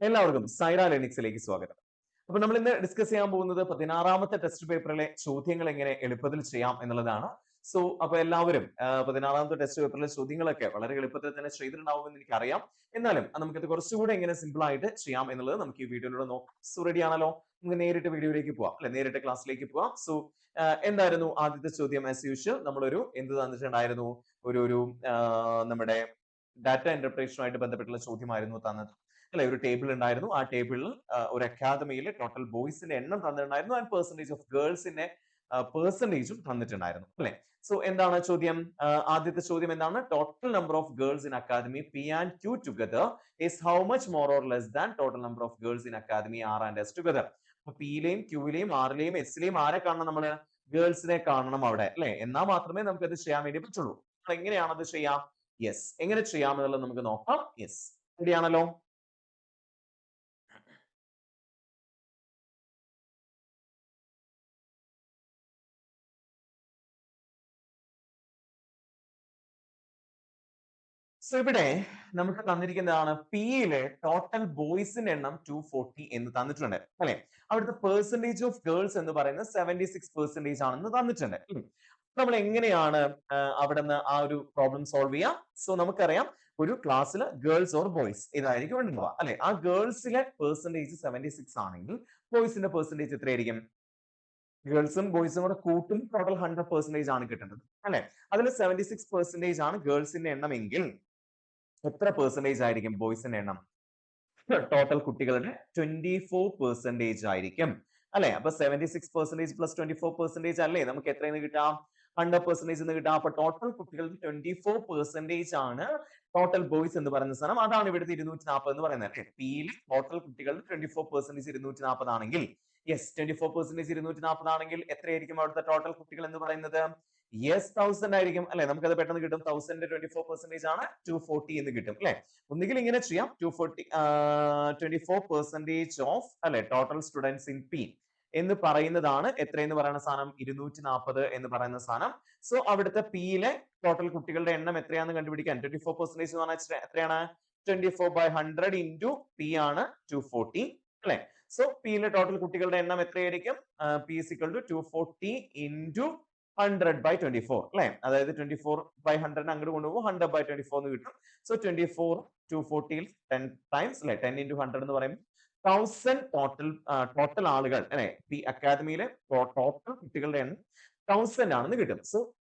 എല്ലാവർക്കും സൈറ ലെനിക്സിലേക്ക് സ്വാഗതം. അപ്പൊ നമ്മൾ ഇന്ന് ഡിസ്കസ് ചെയ്യാൻ പോകുന്നത് 16ാമത്തെ ടെസ്റ്റ് പേപ്പറിലെ ചോദ്യങ്ങൾ എങ്ങനെ എളുപ്പത്തിൽ ചെയ്യാം എന്നുള്ളതാണ്. സോ അപ്പൊ എല്ലാവരും 16ാമത്തെ ടെസ്റ്റ് പേപ്പറിലെ ചോദ്യങ്ങളൊക്കെ വളരെ എളുപ്പത്തിൽ തന്നെ ചെയ്തിട്ടുണ്ടാവുമെന്ന് എനിക്കറിയാം. എന്നാലും നമുക്കത് കുറച്ചുകൂടെ എങ്ങനെ സിമ്പിൾ ആയിട്ട് ചെയ്യാം എന്നുള്ളത് നമുക്ക് ഈ വീഡിയോയിലൂടെ നോക്കാം. സോ റെഡി ആണല്ലോ? നമുക്ക് നേരിട്ട് വീഡിയോയിലേക്ക് പോവാം അല്ലെ, നേരിട്ട് ക്ലാസ്സിലേക്ക് പോവാം. സോ എന്തായിരുന്നു ആദ്യത്തെ ചോദ്യം? ആസ് യൂഷ്വൽ നമ്മളൊരു എന്ത് തന്നിട്ടുണ്ടായിരുന്നു, ഒരു നമ്മുടെ ഡാറ്റ ഇന്റർപ്രിറ്റേഷനുമായിട്ട് ബന്ധപ്പെട്ടുള്ള ചോദ്യമായിരുന്നു തന്നത് അല്ലെ. ഒരു ടേബിൾ ഉണ്ടായിരുന്നു, ആ ടേബിളിൽ ഒരു അക്കാദമിയിലെ ടോട്ടൽ ബോയ്സിന്റെ എണ്ണം തന്നിട്ടുണ്ടായിരുന്നു ആൻഡ് പെർസെന്റേജ് ഓഫ് ഗേൾസിന്റെ പെർസെന്റേജും തന്നിട്ടുണ്ടായിരുന്നു അല്ലെ. സോ എന്താണ് ചോദ്യം? ആദ്യത്തെ ചോദ്യം എന്താണ്? Total number of girls in academy P and Q together is how much more or less than total number of girls in academy R and S together. അപ്പൊ പിയിലെയും ക്യൂവിലെയും ആറിലെയും എസിലെയും ആരെ കാണണം? നമ്മള് ഗേൾസിനെ കാണണം അവിടെ അല്ലെ. എന്നാൽ മാത്രമേ നമുക്ക് അത് ചെയ്യാൻ വേണ്ടി പറ്റുള്ളൂ. എങ്ങനെയാണ് അത് ചെയ്യാം? യെസ്, എങ്ങനെ ചെയ്യാം എന്നുള്ളത് നമുക്ക് നോക്കാം. യെസ്, റെഡിയാണല്ലോ? സോ ഇവിടെ നമുക്ക് തന്നിരിക്കുന്നതാണ് പിയിലെ ടോട്ടൽ ബോയ്സിന്റെ എണ്ണം 240 എന്ന് തന്നിട്ടുണ്ട് അല്ലെ. അവിടുത്തെ പെർസെന്റേജ് ഓഫ് ഗേൾസ് എന്ന് പറയുന്നത് 76% ആണെന്ന് തന്നിട്ടുണ്ട്. നമ്മൾ എങ്ങനെയാണ് അവിടെ നിന്ന് ആ ഒരു പ്രോബ്ലം സോൾവ് ചെയ്യാം? സോ നമുക്കറിയാം, ഒരു ക്ലാസ്സിൽ ഗേൾസ് ഓർ ബോയ്സ് ഇതായിരിക്കും ഉണ്ടാവുക അല്ലെ. ആ ഗേൾസിലെ പെർസെന്റേജ് 76 ആണെങ്കിൽ ബോയ്സിന്റെ പെർസെന്റേജ് എത്രയായിരിക്കും? ഗേൾസും ബോയ്സും കൂടെ കൂട്ടും ടോട്ടൽ 100% ആണ് കിട്ടുന്നത് അല്ലെ. അതിൽ 76% ആണ് ഗേൾസിന്റെ എണ്ണം എങ്കിൽ എത്ര പെർസെന്റേജ് ആയിരിക്കും ബോയ്സിന്റെ എണ്ണം? ടോട്ടൽ കുട്ടികളുടെ 24% ആയിരിക്കും അല്ലെ. അപ്പൊ 76% പ്ലസ് 24% അല്ലേ നമുക്ക് എത്രയെന്ന് കിട്ടാം? 100% എന്ന് കിട്ടാം. അപ്പൊ ടോട്ടൽ കുട്ടികളുടെ 24% ആണ് ടോട്ടൽ ബോയ്സ് എന്ന് പറയുന്ന സാധനം. അതാണ് ഇവിടുത്തെ 240 എന്ന് പറയുന്നത്. പിയിൽ ടോട്ടൽ കുട്ടികളുടെ 24% 240 ആണെങ്കിൽ, യെസ്, 24% 240 ആണെങ്കിൽ എത്രയായിരിക്കും അവിടുത്തെ ടോട്ടൽ കുട്ടികൾ എന്ന് പറയുന്നത്? യെസ്, 1000 ആയിരിക്കും അല്ലെ. നമുക്കത് പെട്ടെന്ന് കിട്ടും. 1000 24% ആണ് 240 എന്ന് കിട്ടും അല്ലെ. ഒന്നുകിൽ ഇങ്ങനെ ചെയ്യാം, 24% ഓഫ് അല്ലെ ടോട്ടൽ സ്റ്റുഡൻസ് ഇൻ പി എന്ന് പറയുന്നതാണ് എത്രയെന്ന് പറയുന്ന സാധനം? 240 എന്ന് പറയുന്ന സാധനം. സോ അവിടുത്തെ പിയിലെ ടോട്ടൽ കുട്ടികളുടെ എണ്ണം എത്രയാണെന്ന് കണ്ടുപിടിക്കാൻ 24% എന്ന് പറഞ്ഞാൽ എത്രയാണ്? 24/100 ഇൻറ്റു പി ആണ് 240 അല്ലെ. സോ പിയിലെ ടോട്ടൽ കുട്ടികളുടെ എണ്ണം എത്രയായിരിക്കും? P is equal to 240 into 100/24 അല്ലെ. അതായത് 24/100 അങ്ങോട്ട് കൊണ്ടുപോകുമ്പോൾ 100/24 എന്ന് കിട്ടും. സോ 24 240 10 ടൈംസ് അല്ലെ, 10 ഇൻറ്റു 100 എന്ന് പറയുമ്പോൾ 1000 ടോട്ടൽ ആളുകൾ അല്ലെ. പി അക്കാദമിയിലെ ടോട്ടൽ കുട്ടികളുടെ എണ്ണം 1000 ആണെന്ന് കിട്ടും. സോ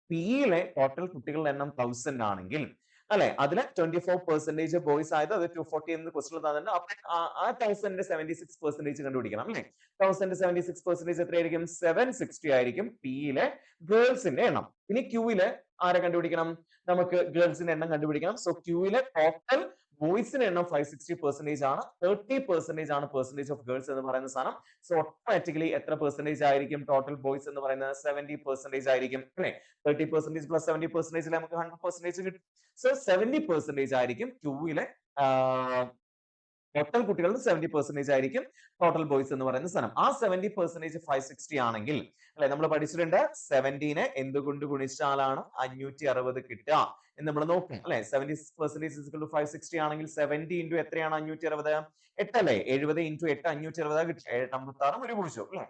പിയിലെ ടോട്ടൽ കുട്ടികളുടെ എണ്ണം 1000 ആണെങ്കിൽ അല്ലെ, അതിലെ 24% ബോയ്സ് ആയത് അത് 240 എന്ന് ക്വസ്റ്റ്യൻ തന്നിട്ടുണ്ട്. അപ്പൊ ആ 1000ന്റെ 76% കണ്ടുപിടിക്കണം അല്ലെ. 1000ന്റെ 76% എത്രയായിരിക്കും? 760 ആയിരിക്കും പിയിലെ ഗേൾസിന്റെ എണ്ണം. ഇനി ക്യൂവിലെ ആരെ കണ്ടുപിടിക്കണം? നമുക്ക് ഗേൾസിന്റെ എണ്ണം കണ്ടുപിടിക്കണം. സോ ക്യൂവിലെ ടോട്ടൽ ബോയ്സിന്റെ എണ്ണം 560% ആണ്. 30% ആണ് പെർസെന്റേജ് ഓഫ് ഗേൾസ് എന്ന് പറയുന്ന സാധനം. സോ ഓട്ടോമാറ്റിക്കലി എത്ര പെർസെന്റേജ് ആയിരിക്കും ടോട്ടൽ ബോയ്സ് എന്ന് പറയുന്നത്? 70% ആയിരിക്കും അല്ലെ. 30% പ്ലസ് 70% നമുക്ക് 100% കിട്ടും. സോ 70% ആയിരിക്കും ക്യൂവിലെ ടോട്ടൽ കുട്ടികളുടെ 70% ആയിരിക്കും ടോട്ടൽ ബോയ്സ് എന്ന് പറയുന്ന സാധനം. ആ 70% 560 ആണെങ്കിൽ അല്ലെ, നമ്മൾ പഠിച്ചിട്ടുണ്ട് 70നെ എന്തുകൊണ്ട് ഗുണിച്ചാലാണ് 560 കിട്ടുക എന്ന് നമ്മൾ നോക്കും അല്ലെ. 70% 560 ആണെങ്കിൽ 70 ഇൻറ്റു എത്രയാണ് 560? 8 അല്ലേ. 70 ഇൻറ്റു 8 560 കിട്ടും. 756 ഒരു പൂജ്യം അല്ലെ.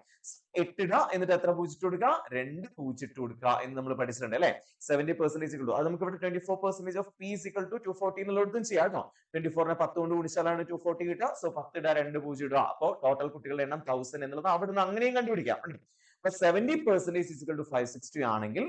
8 ഇടുക, എന്നിട്ട് എത്ര പൂജ്യം കൊടുക്കുക? 2 പൂജ്യം കൊടുക്കുക എന്ന് നമ്മൾ പഠിച്ചിട്ടുണ്ട് അല്ലെ. 70% കിട്ടും. അത് നമുക്ക് ഇവിടെ 24% of P is equal to 240 എന്നുള്ളതും ചെയ്യാം കേട്ടോ. 24നെ 10 കൊണ്ട് ഗുണിച്ചാലാണ് 240 കിട്ടുക. സോ 10 ഇടുക, 2 പൂജ്യം ഇടുക. അപ്പോൾ ടോട്ടൽ കുട്ടികളുടെ എണ്ണം 1000 എന്നുള്ളത് അവിടെ നിന്ന് അങ്ങനെയും കണ്ടുപിടിക്കാം. അപ്പൊ 70% is equal to 560 ആണെങ്കിൽ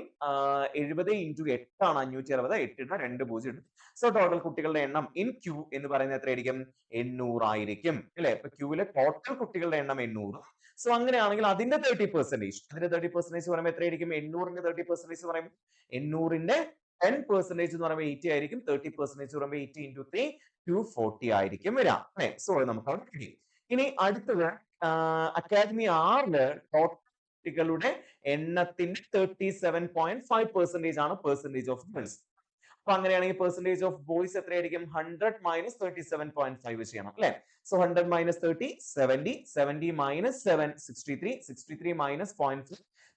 70 ഇൻറ്റു 8 ആണ് 560. 8 ഇടുക, 2 പൂജ്യം ഇടും. സോ ടോട്ടൽ കുട്ടികളുടെ എണ്ണം ഇൻ ക്യൂ എന്ന് പറയുന്നത് എത്രയായിരിക്കും? 800 ആയിരിക്കും അല്ലെ. ഇപ്പൊ ക്യൂവിലെ ടോട്ടൽ കുട്ടികളുടെ എണ്ണം 800. സോ അങ്ങനെയാണെങ്കിൽ അതിന്റെ 30%, അതിന്റെ 30% പറയുമ്പോൾ എത്രയായിരിക്കും? 800ന്റെ 30% പറയുമ്പോൾ 800ന്റെ 10% എന്ന് പറയുമ്പോൾ 80 ആയിരിക്കും. 30% പറയുമ്പോൾ 80 ഇൻറ്റു 3 240 ആയിരിക്കും വരാം അല്ലെ. സോ നമുക്ക് അവിടെ കിട്ടി. ഇനി അടുത്തത് അക്കാദമി ആറില് ടോട്ടൽ കുട്ടികളുടെ എണ്ണത്തിന്റെ 37.5% ആണ് പെർസെന്റേജ് ഓഫ് ഗേൾസ്. അപ്പൊ അങ്ങനെയാണെങ്കിൽ പെർസെന്റേജ് ഓഫ് ബോയ്സ് എത്രയായിരിക്കും? 100 മൈനസ് 37.5 ചെയ്യണം അല്ലെ. സോ 100 മൈനസ് 30 70, 70 മൈനസ് 7 63, 63 മൈനസ് 0.5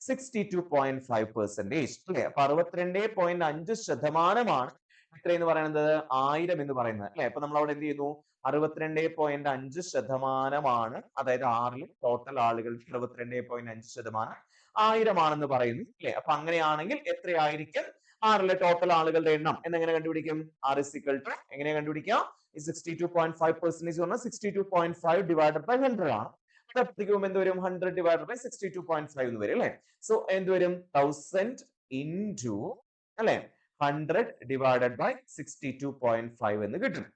62.5% അല്ലെ. അപ്പൊ 62.5% എത്രയെന്ന് പറയുന്നത്? 1000 എന്ന് പറയുന്നത് അല്ലെ. അപ്പൊ നമ്മൾ അവിടെ എന്ത് ചെയ്യുന്നു? 62.5% അതായത് 6ൽ ടോട്ടൽ ആളുകൾ 62.5% 1000 ആണെന്ന് പറയുന്നു അല്ലെ. അപ്പൊ അങ്ങനെയാണെങ്കിൽ എത്രയായിരിക്കും 6ലെ ടോട്ടൽ ആളുകളുടെ എണ്ണം എന്നെങ്ങനെ കണ്ടുപിടിക്കും? R is equal to എങ്ങനെ കണ്ടുപിടിക്കാം? ഈ 62.5% പറഞ്ഞാൽ 62.5 divided by 100 ആണ്. അപ്പോഴത്തേക്കും എന്ത് വരും? 100 divided by 62.5 എന്ന് വരും അല്ലെ. സോ എന്ത് വരും? 1000 into അല്ലെ 100 divided by 62.5 എന്ന് കിട്ടും.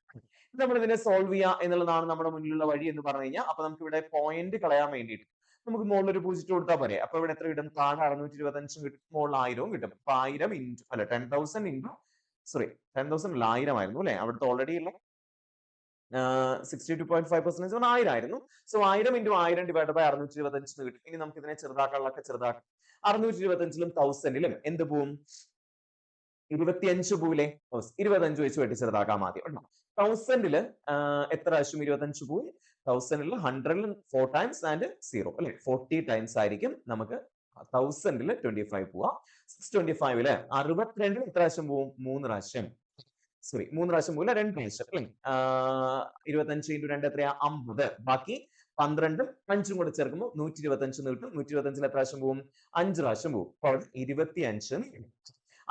നമ്മൾ ഇതിനെ സോൾവ് ചെയ്യുക എന്നുള്ളതാണ് നമ്മുടെ മുന്നിലുള്ള വഴി എന്ന് പറഞ്ഞു കഴിഞ്ഞാൽ. അപ്പൊ നമുക്ക് ഇവിടെ പോയിന്റ് കളയാൻ വേണ്ടിയിട്ട് നമുക്ക് മുകളിൽ ഒരു പൂജ്യം കൊടുത്താൽ പോരെ. അപ്പൊ ഇവിടെ എത്ര കിട്ടും? താഴെ 625 കിട്ടും, മുകളിൽ 1000 കിട്ടും. അപ്പൊ 1000 ഇൻറ്റു അല്ല 10,000 ഇൻറ്റു 10,000 അല്ല 1000 ആയിരുന്നു അല്ലെ. അവിടുത്തെ ഓൾറെഡി ഉള്ള 62.5% 1000 ആയിരുന്നു. സോ 1000 ഇൻറ്റു 1000 ഡിവൈഡ് ബൈ 625 കിട്ടും. ഇനി നമുക്ക് ഇതിനെ ചെറുതാക്കാനുള്ളതൊക്കെ ചെറുതാക്കാം. 625ലും 1000ലും എന്ത് പോവും? 25 പോവില്ലേ? 25 വെച്ച് വെട്ടി ചെറുതാക്കാം ആദ്യം. 1000ല് എത്ര പ്രാവശ്യം 25 പോയി? 1000ൽ 100ൽ 4 ടൈംസ് ആൻഡ് 0 അല്ലെ 40 ടൈംസ് ആയിരിക്കും നമുക്ക് 1000ൽ 25 പോവാ. 625ല് 62ൽ എത്ര പ്രാവശ്യം പോവും? 3 പ്രാവശ്യം. 3 പ്രാവശ്യം പോവില്ല, 2 പ്രാവശ്യം അല്ലെ. 25 ഇൻറ്റു 2 എത്രയാ? 50. ബാക്കി 12ഉം 5ഉം കൂടെ ചേർക്കുമ്പോൾ 125 എന്ന് കിട്ടും. 125ൽ എത്ര പ്രാവശ്യം പോവും? 5 പ്രാവശ്യം പോവും. അപ്പോൾ 25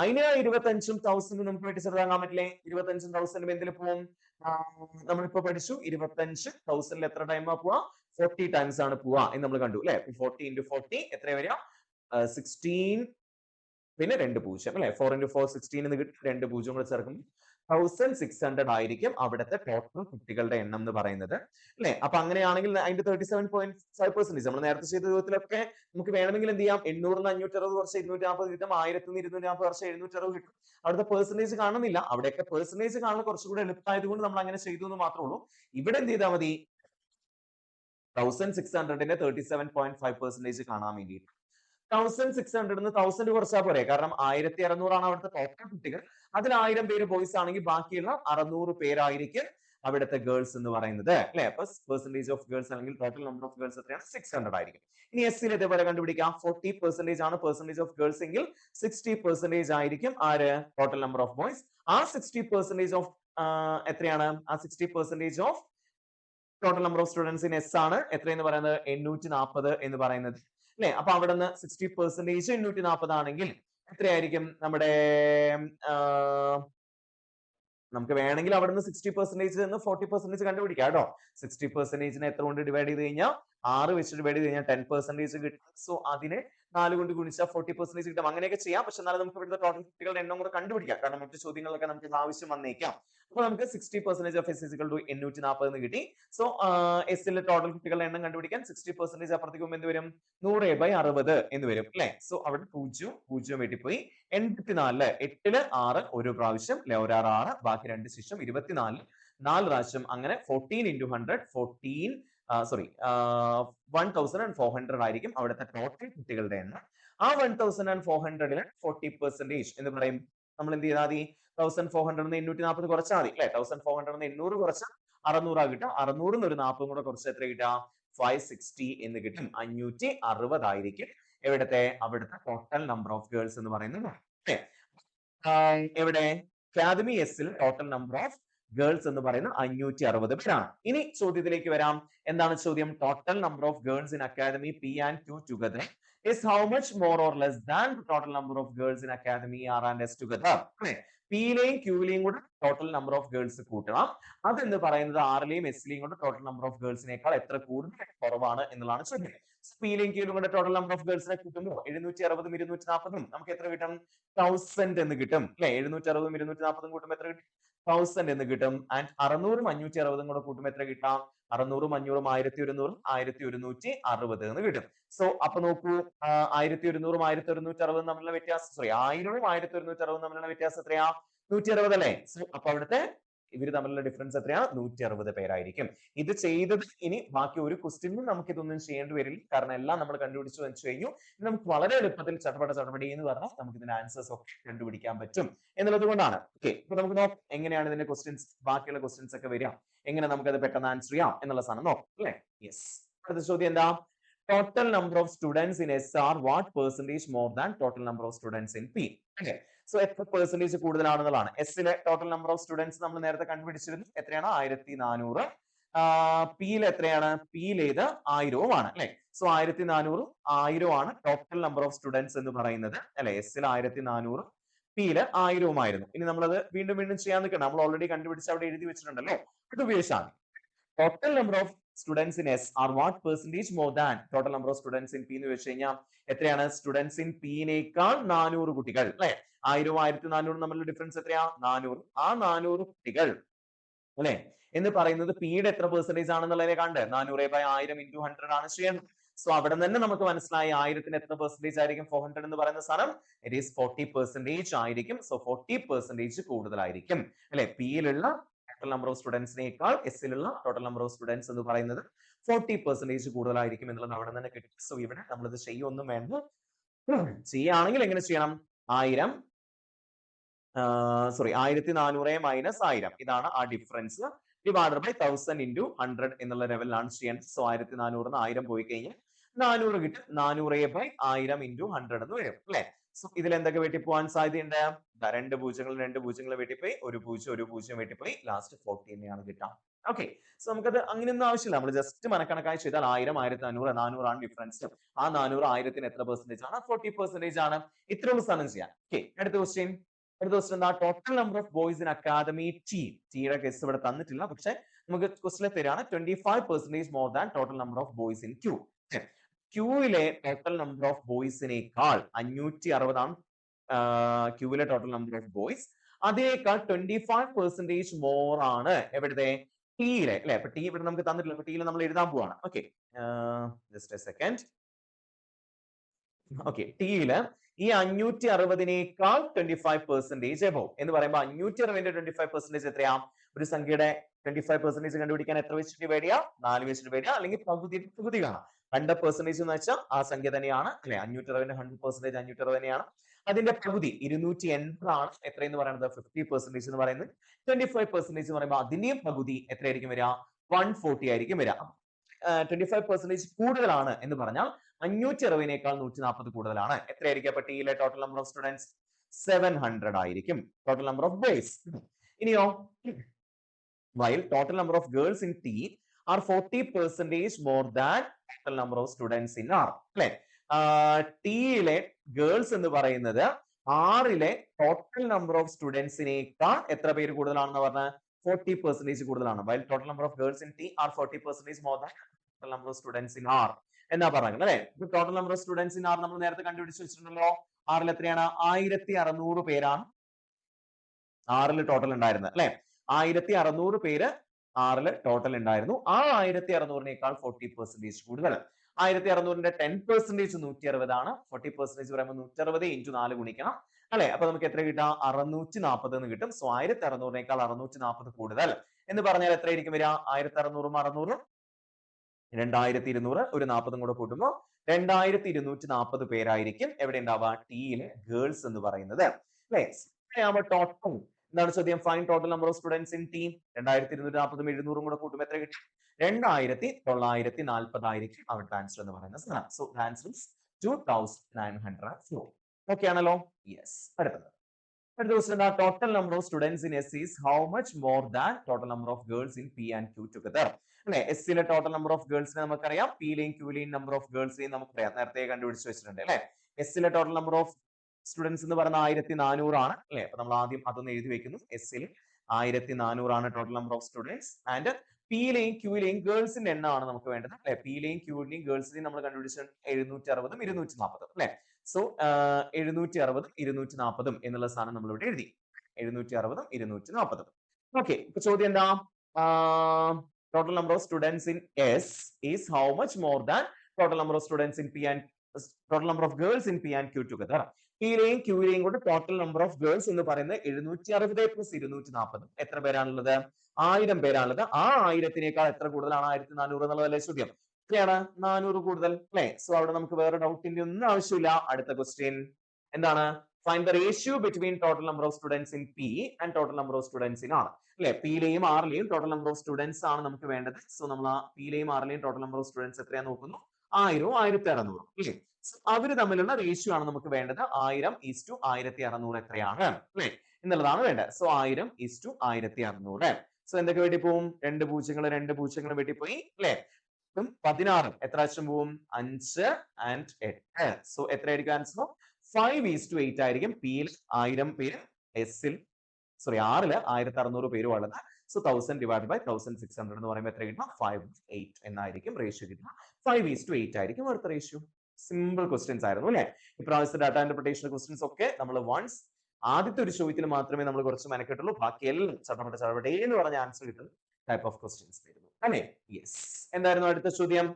അതിന് 25ഉം 1000ഉം നമുക്ക് വെട്ടി ചെറുതാക്കാൻ പറ്റില്ലേ? 25ഉം 1000ഉം എന്തിൽ പോവും? നമ്മളിപ്പോ പഠിച്ചു 25 1000ൽ എത്ര ടൈമാ പോവാ? 40 ടൈംസ് ആണ് പോവാ എന്ന് നമ്മൾ കണ്ടു അല്ലെ. 40 ഇൻറ്റു 40 എത്ര വരിക? 16 പിന്നെ 2 പൂജ്യം അല്ലെ. 4 ഇൻറ്റു 4 16 എന്ന് കിട്ടും. 2 പൂജ്യം കൂടെ ചേർക്കുമ്പോൾ 1600 ആയിരിക്കും അവിടുത്തെ ടോട്ടൽ കുട്ടികളുടെ എണ്ണം എന്ന് പറയുന്നത് അല്ലെ. അപ്പൊ അങ്ങനെയാണെങ്കിൽ അതിന്റെ 37.5% നമ്മൾ നേരത്തെ ചെയ്ത രൂപത്തിലൊക്കെ നമുക്ക് വേണമെങ്കിൽ എന്ത് ചെയ്യാം? 800 560 കുറച്ച് 240 കിട്ടും, 1000 240 കുറച്ച് 760 കിട്ടും. അവിടുത്തെ പെർസെന്റേജ് കാണുന്നില്ല. അവിടെയൊക്കെ പെർസെന്റേജ് കാണാൻ കുറച്ചുകൂടെ എളുപ്പമായത് കൊണ്ട് നമ്മൾ അങ്ങനെ ചെയ്തു എന്ന് മാത്രമേ ഉള്ളൂ. ഇവിടെ എന്ത് ചെയ്താൽ മതി? 1600ന്റെ 37.5% കാണാൻ വേണ്ടിയിട്ട് 1600 1000 കുറച്ചാൽ പോരെ. കാരണം 1600 ആണ് അവിടുത്തെ ടോട്ടൽ കുട്ടികൾ. അതിൽ 1000 പേര് ബോയ്സ് ആണെങ്കിൽ ബാക്കിയുള്ള 600 പേരായിരിക്കും അവിടുത്തെ ഗേൾസ് എന്ന് പറയുന്നത് അല്ലെ. അപ്പൊ പെർസെന്റേജ് ഓഫ് ഗേൾസ് അല്ലെങ്കിൽ ടോട്ടൽ നമ്പർ ഓഫ് ഗേൾസ് എത്രയാണ്? 600 ആയിരിക്കും. ഇനി എസ്സിൽ ഇതേപോലെ കണ്ടുപിടിക്കാം. 40% ആണ് പെർസെന്റേജ് ഓഫ് ഗേൾസ് എങ്കിൽ 60% ആയിരിക്കും ആര്? Total number of boys. ആ 60% ഓഫ് എത്രയാണ്? ആ 60% of total number of students in S ആണ് എത്രയെന്ന് പറയുന്നത്? 840 എന്ന് പറയുന്നത് അല്ലെ. അപ്പൊ അവിടെ നിന്ന് 60% 840 ആണെങ്കിൽ എത്രയായിരിക്കും നമ്മുടെ നമുക്ക് വേണമെങ്കിൽ അവിടെ നിന്ന് 60% നിന്ന് 40% കണ്ടുപിടിക്കാം കേട്ടോ. 60%നെ എത്ര കൊണ്ട് ഡിവൈഡ് ചെയ്ത് കഴിഞ്ഞാൽ 6 വെച്ച് ഡിവൈഡ് ചെയ്ത് കഴിഞ്ഞാൽ 10% കിട്ടും. സോ അതിനെ 4 കൊണ്ട് ഗുണിച്ചാൽ 40% കിട്ടും. അങ്ങനെയൊക്കെ ചെയ്യാം. പക്ഷെ എന്നാലും നമുക്ക് ഇവിടുത്തെ ടോട്ടൽ കുട്ടികളുടെ എണ്ണം കൂടെ കണ്ടുപിടിക്കാം. കാരണം മറ്റു ചോദ്യങ്ങളൊക്കെ നമുക്ക് ആവശ്യം വന്നേക്കാം. അപ്പൊ നമുക്ക് 60% of S is equal to 840 എന്ന് കിട്ടി. സോ എസ്സിലെ ടോട്ടൽ കുട്ടികളുടെ എണ്ണം കണ്ടുപിടിക്കാൻ 60% അപ്പുറത്തേക്ക് പോകുമ്പോൾ എന്ത് വരും? 100/60 എന്ന് വരും അല്ലെ. സോ അവിടെ 0 വെട്ടിപ്പോയി. 84 8ല് 6 ഒരു പ്രാവശ്യം അല്ലെ, 6 6 ബാക്കി 2 ശേഷം 24 4 പ്രാവശ്യം. അങ്ങനെ 14 into 100 14 1400 ആയിരിക്കും അവിടുത്തെ ടോട്ടൽ കുട്ടികളുടെ എണ്ണം. ആ 1400ല് 40% എന്ന് പറയും നമ്മൾ എന്ത് ചെയ്താൽ മതി? 1400 840 കുറച്ചാൽ മതി അല്ലെ. 1400 800 കുറച്ചാൽ 600 കിട്ടുക. 600 ഒരു 40 കൂടെ കുറച്ച് എത്ര കിട്ടുക? 560 എന്ന് കിട്ടും. 560 ആയിരിക്കും എവിടത്തെ? അവിടുത്തെ ടോട്ടൽ നമ്പർ ഓഫ് ഗേൾസ് എന്ന് പറയുന്നത്. എവിടെ? അക്കാദമി എസ്സിൽ ടോട്ടൽ നമ്പർ ഓഫ് ഗേൾസ് എന്ന് പറയുന്നത് 560 പേരാണ്. ഇനി ചോദ്യത്തിലേക്ക് വരാം. എന്താണ് ചോദ്യം? Total number of girls in academy P and Q together is how much more or less than the total number of girls in academy R and S together? പിയിലെയും ക്യൂവിലെയും കൂടെ total number of girls കൂട്ടണം. അതെന്ന് പറയുന്നത് ആറിലെയും എസ്സിലെയും കൂടെ total number of ഗേൾസിനേക്കാൾ എത്ര കൂടുതൽ കുറവാണ് എന്നുള്ളതാണ് ചോദ്യം. പിയിലെയും ക്യൂവിലും കൂടെ ടോട്ടൽ നമ്പർ ഓഫ് ഗേൾസിനെ കൂട്ടുമ്പോൾ 760 240 നമുക്ക് എത്ര കിട്ടും? 1000 എന്ന് കിട്ടും അല്ലെ. 760 240 കൂട്ടുമ്പോൾ എത്ര കിട്ടും? 1000 എന്ന് കിട്ടും. ആൻഡ് 600 560 കൂടെ കൂട്ടുമ്പോൾ എത്ര കിട്ടാം? 600 500 1100 1160 എന്ന് കിട്ടും. സോ അപ്പൊ നോക്കൂ, 1100 1160 തമ്മിലുള്ള വ്യത്യാസം 1000 1160 തമ്മിലുള്ള വ്യത്യാസം എത്രയാ? 160 അല്ലേ. സോ അപ്പൊ അവിടുത്തെ ഇവര് തമ്മിലുള്ള ഡിഫറൻസ് എത്രയാണ്? 160 പേരായിരിക്കും. ഇത് ചെയ്തത് ഇനി ബാക്കി ഒരു ക്വസ്റ്റ്യനും നമുക്ക് ഇതൊന്നും ചെയ്യേണ്ടി വരില്ല. കാരണം എല്ലാം നമ്മൾ കണ്ടുപിടിച്ചു വെച്ച് കഴിഞ്ഞു. നമുക്ക് വളരെ എളുപ്പത്തിൽ ചട്ടപടി എന്ന് പറഞ്ഞാൽ നമുക്ക് ഇതിന്റെ ആൻസേഴ്സ് ഒക്കെ കണ്ടുപിടിക്കാൻ പറ്റും എന്നുള്ളത് കൊണ്ടാണ്. ഓക്കെ, അപ്പൊ നമുക്ക് നോക്കാം എങ്ങനെയാണ് ഇതിന്റെ ക്വസ്റ്റ്യൻസ്, ബാക്കിയുള്ള ക്വസ്റ്റ്യൻസ് ഒക്കെ വരിക, എങ്ങനെ നമുക്ക് അത് പെട്ടെന്ന് ആൻസർ ചെയ്യാം എന്നുള്ള സാധനം നോക്കാം അല്ലെ. യെസ്, അടുത്ത ചോദ്യം എന്താ? Total number of students in S are what percentage more than total number of students in P? So എത്ര പെർസെന്റേജ് കൂടുതലാണെന്നുള്ളതാണ്. എസിലെ ടോട്ടൽ നമ്പർ ഓഫ് സ്റ്റുഡൻസ് നമ്മൾ നേരത്തെ കണ്ടുപിടിച്ചിരുന്നു. എത്രയാണ്? 1400. പിയിൽ എത്രയാണ്? പിയിലേത് 1000 ആണ് അല്ലെ. സോ 1400 1000 ആണ് ടോട്ടൽ നമ്പർ ഓഫ് സ്റ്റുഡൻസ് എന്ന് പറയുന്നത് അല്ലെ. എസിൽ 1400, പിയിൽ 1000 ആയിരുന്നു. ഇനി നമ്മളത് വീണ്ടും വീണ്ടും ചെയ്യാൻ നിൽക്കണം. നമ്മൾ ഓൾറെഡി കണ്ടുപിടിച്ച് അവിടെ എഴുതി വെച്ചിട്ടുണ്ടല്ലോ, ഇത് ഉപയോഗിച്ചാൽ total number of students in S are what percentage more than total number of students in P എന്ന് വെച്ച് കഴിഞ്ഞാൽ എത്രയാണ്? സ്റ്റുഡൻസ് ഇൻ പിന്നേക്കാൾ 400 കുട്ടികൾ അല്ലെ. 1000 1400 തമ്മിലുള്ള ഡിഫറൻസ് എത്രയാ? 400. ആ 400 കുട്ടികൾ അല്ലെ എന്ന് പറയുന്നത് പിയുടെ എത്ര പെർസെന്റേജ് ആണെന്നുള്ളതിനെ കണ്ട് 400/1000 × 100 ആണ് ചെയ്യുന്നത്. സോ അവിടെ തന്നെ നമുക്ക് മനസ്സിലായി 1000ത്തിന് എത്ര പെർസെന്റേജ് ആയിരിക്കും? 400 എന്ന് പറയുന്ന സാധനം ഇറ്റ് ഈസ് 40% ആയിരിക്കും. സോ 40% കൂടുതലായിരിക്കും അല്ലെ. പിയിലുള്ള ടോട്ടൽ നമ്പർ ഓഫ് സ്റ്റുഡൻസിനേക്കാൾ എസിലുള്ള ടോട്ടൽ നമ്പർ ഓഫ് സ്റ്റുഡൻസ് എന്ന് പറയുന്നത് 40% കൂടുതലായിരിക്കും എന്നുള്ളത് അവിടെ തന്നെ കിട്ടും. സോ ഇവിടെ നമ്മളിത് ചെയ്യൊന്നും വേണ്ട. ചെയ്യുകയാണെങ്കിൽ എങ്ങനെ ചെയ്യണം? 1000 1400 മൈനസ് 1000 ഇതാണ് ആ ഡിഫറൻസ് ഡിവൈഡഡ് ബൈ 1000 × 100 എന്നുള്ള ലെവലിലാണ് ചെയ്യേണ്ടത്. സോ 1400 1000 പോയി കഴിഞ്ഞാൽ 400 കിട്ടും. 400/1000 × 100 എന്ന് വരും അല്ലെ. സോ ഇതിൽ എന്തൊക്കെ വെട്ടിപ്പോവാൻ സാധ്യതയുണ്ട്? രണ്ട് പൂജ്യങ്ങൾ വെട്ടിപ്പോയി, ഒരു പൂജ്യം വെട്ടിപ്പോയി, ലാസ്റ്റ് 40 തന്നെയാണ് കിട്ടാം. ഓക്കെ. സോ നമുക്കത് അങ്ങനെയൊന്നും ആവശ്യമില്ല. നമ്മൾ ജസ്റ്റ് മനക്കണക്കായി ചെയ്താൽ 1000 1500 400 ആണ് ഡിഫറൻസ്. ആ 400 1000ത്തിന് എത്ര പെർസെന്റേജ് ആണ്? 40% ആണ്. ഇത്രയുള്ള സാധനം ചെയ്യാം. ഓക്കെ. അടുത്ത ക്വസ്റ്റ്യൻ എന്താ? Total number of boys in academy T. ടിയുടെ കേസ് ഇവിടെ തന്നിട്ടില്ല, പക്ഷെ നമുക്ക് ക്വസ്റ്റിനെ തരാണ് 25% more than total number of boys in Q. ക്യൂവിലെ ടോട്ടൽ നമ്പർ ഓഫ് ബോയ്സിനേക്കാൾ 560 ആണ് ക്യൂവിലെ ടോട്ടൽ നമ്പർ ഓഫ് ബോയ്സ്. അതേക്കാൾ 25% മോർ ആണ് എവിടുത്തെ? ടിയിലെ അല്ലെ. അപ്പൊ ടി ഇവിടെ നമുക്ക് തന്നിട്ടില്ല. അപ്പൊ ടിയിൽ നമ്മൾ എഴുതാൻ പോവാണ്. Okay, just a second. Okay, ടിയില് ഈ 560നേക്കാൾ 25% എബോവ് എന്ന് പറയുമ്പോൾ 560ന്റെ 25% എത്രയാ? ഒരു സംഖ്യയുടെ 25% കണ്ടുപിടിക്കാൻ എത്ര വെച്ചിട്ട് ഡിവൈഡ് ചെയ്യാം? 4 വെച്ചിട്ട് ഡിവൈഡ് ചെയ്യാം, അല്ലെങ്കിൽ പകുതി കാണാം. 100% എന്ന് വെച്ചാൽ ആ സംഖ്യ തന്നെയാണ് അല്ലെ. 560ന്റെ 100% 560 തന്നെയാണ്. അതിന്റെ പകുതി 280 ആണ് എത്രയെന്ന് പറയുന്നത്? 50% എന്ന് പറയുന്നത്. 25% എന്ന് പറയുമ്പോൾ അതിന്റെയും പകുതി എത്രയായിരിക്കും വരിക? 140 ആയിരിക്കും വരിക. 25% കൂടുതലാണ് എന്ന് പറഞ്ഞാൽ 560നേക്കാൾ 140 കൂടുതലാണ്. എത്രയായിരിക്കും അപ്പൊ ടിയിലെ ടോട്ടൽ നമ്പർ ഓഫ് സ്റ്റുഡൻസ്? 700 ആയിരിക്കും ടോട്ടൽ നമ്പർ ഓഫ് ബോയ്സ്. ഇനിയോ, while total number of girls in T are 40% more than total number of students in R. അല്ലെ, ടിയിലെ ഗേൾസ് എന്ന് പറയുന്നത് ആറിലെ ടോട്ടൽ നമ്പർ ഓഫ് സ്റ്റുഡൻസിനേക്കാൾ എത്ര പേര് കൂടുതലാണെന്ന് പറഞ്ഞാൽ 40% കൂടുതലാണ്. while total number of girls in T are 40% more than total number of students in R എന്നാ പറയുന്നത് അല്ലെ. Total number of students in R നമ്മൾ നേരത്തെ കണ്ടുപിടിച്ച് വെച്ചിട്ടുണ്ടല്ലോ. ആറിൽ എത്രയാണ്? 1600 പേരാണ് ആറിൽ ടോട്ടൽ ഉണ്ടായിരുന്നത് അല്ലെ. 1600 പേര് ആറിൽ ടോട്ടൽ ഉണ്ടായിരുന്നു. ആ 1600നേക്കാൾ 40% കൂടുതൽ. 1600ന്റെ 10% 160 ആണ്. 40% പറയുമ്പോൾ 160 × 4 ഗുണിക്കണം അല്ലെ. അപ്പൊ നമുക്ക് എത്ര കിട്ടാം? 640 എന്ന് കിട്ടും. സോ 1600നേക്കാൾ 640 കൂടുതൽ എന്ന് പറഞ്ഞാൽ എത്രയായിരിക്കും വരിക? 1600 600 2200, ഒരു 40 കൂടെ കൂട്ടുമ്പോൾ 2240 പേരായിരിക്കും എവിടെ ഉണ്ടാവുക? ടിയിലെ ഗേൾസ് എന്ന് പറയുന്നത് അല്ലെ. ടോട്ടൽ എന്താണ് ചോദ്യം? Fine total number of students in team. 2240 700 കൂടെ കൂട്ടുമ്പോൾ എത്ര കിട്ടും? 2940 ആയിരിക്കും അവരുടെ ആൻസർ എന്ന് പറയുന്ന സാധനം. So answer is 2904. ഓക്കെ ആണല്ലോ? യെസ്. അടുത്ത ക്വസ്റ്റ്യൻ എന്താ? Total number of students in S is how much more than total number of girls in P and Q together. അല്ലെ, എസ്സിലെ ടോട്ടൽ നമ്പർ ഓഫ് ഗേൾസിനെ നമുക്കറിയാം, പിയിലെയും ക്യൂയിലെയും നമ്പർ ഓഫ് ഗേൾസിനെയും നമുക്കറിയാം, നേരത്തെ കണ്ടുപിടിച്ച് വെച്ചിട്ടുണ്ട് അല്ലെ. എസ്സിലെ ടോട്ടൽ നമ്പർ ഓഫ് സ്റ്റുഡൻസ് എന്ന് പറയുന്നത് 1400 ആണ് അല്ലെ. അപ്പൊ നമ്മൾ ആദ്യം അതൊന്ന് എഴുതി വെക്കുന്നു. എസ്സിൽ 1400 ആണ് total number of students. And പിയിലെയും ക്യൂയിലെയും ഗേൾസിന്റെ എണ്ണമാണ് നമുക്ക് വേണ്ടത് അല്ലെ. പിയിലെയും ക്യൂയിലെയും ഗേൾസിനെയും നമ്മൾ കണ്ടുപിടിച്ചത് 760 240 അല്ലെ. സോ 760 240 എന്നുള്ള സാധനം നമ്മൾ ഇവിടെ എഴുതി. 760 240. ഓക്കെ, ഇപ്പൊ ചോദ്യം എന്താ? Total number of students in S is how much more than total number of students in P and total number of girls in P and Q together. പിയിലെയും ക്യൂയിലെയും കൂടെ ടോട്ടൽ നമ്പർ ഓഫ് ഗേൾസ് എന്ന് പറയുന്നത് 760 + 240. എത്ര പേരാണുള്ളത്? 1000 പേരാണുള്ളത്. ആ 1000നേക്കാൾ എത്ര കൂടുതലാണ്? 1400 എന്നുള്ളതല്ലേ ചോദ്യം. എത്രയാണ്? 400 കൂടുതൽ അല്ലെ. സോ അവിടെ നമുക്ക് വേറെ ഡൗട്ടിന്റെ ഒന്നും ആവശ്യമില്ല. അടുത്ത ക്വസ്റ്റ്യൻ എന്താണ്? Find the ratio between total number of students in P and total number of students in R. അല്ലെ, പിയിലെയും ആറിലെയും ടോട്ടൽ നമ്പർ ഓഫ് സ്റ്റുഡൻസ് ആണ് നമുക്ക് വേണ്ടത്. സോ നമ്മൾ ആ പിയിലെയും ആറിലെയും ടോട്ടൽ നമ്പർ ഓഫ് സ്റ്റുഡൻസ് എത്രയാന്ന് നോക്കുന്നു. 1000 1600 അല്ലേ? അവര് തമ്മിലുള്ള റേഷ്യോ ആണ് നമുക്ക് വേണ്ടത്. 1000:1600 എത്രയാണ് അല്ലേ എന്നുള്ളതാണ് വേണ്ടത്. സോ 1000:1600. സോ എന്തൊക്കെ വേണ്ടി പോവും? രണ്ട് പൂജ്യങ്ങൾ വെട്ടിപ്പോയി അല്ലേ? 16 എത്ര പ്രാവശ്യം പോവും? 5 ആൻഡ് 8. സോ എത്രയായിരിക്കും ആൻസർ? 5:8 ആയിരിക്കും. പിയിൽ 1000 പേര്, എസിൽ സോറി ആറില് 1600 പേര് ഉള്ളത്. സോ 1000 ഡിവൈഡ് ബൈ 1600 എന്ന് പറയുമ്പോൾ എത്ര കിട്ടും? 5:8 എന്നായിരിക്കും റേഷ്യോ കിട്ടുക. 5:8 ആയിരിക്കും അടുത്ത റേഷ്യോ. സിമ്പിൾ ക്വസ്റ്റ്യൻസ് ആയിരുന്നു അല്ലെ? ഇപ്രാവശ്യത്തെ ഡാറ്റ ഇന്റർപ്രിട്ടേഷൻ ക്വസ്റ്റ്യൻസ് ഒക്കെ നമ്മൾ വൺസ് ആദ്യത്തെ ഒരു ചോദ്യത്തിൽ മാത്രമേ നമ്മൾ കുറച്ച് മെനക്കെട്ടുള്ളൂ. ബാക്കിയെല്ലാം ചടപടേ എന്ന് പറഞ്ഞ ആൻസർ കിട്ടുന്ന ടൈപ്പ് ഓഫ് ക്വസ്റ്റ്യൻസ് ആയിരുന്നു അല്ലെ? യെസ്. എന്തായിരുന്നു അടുത്ത ചോദ്യം?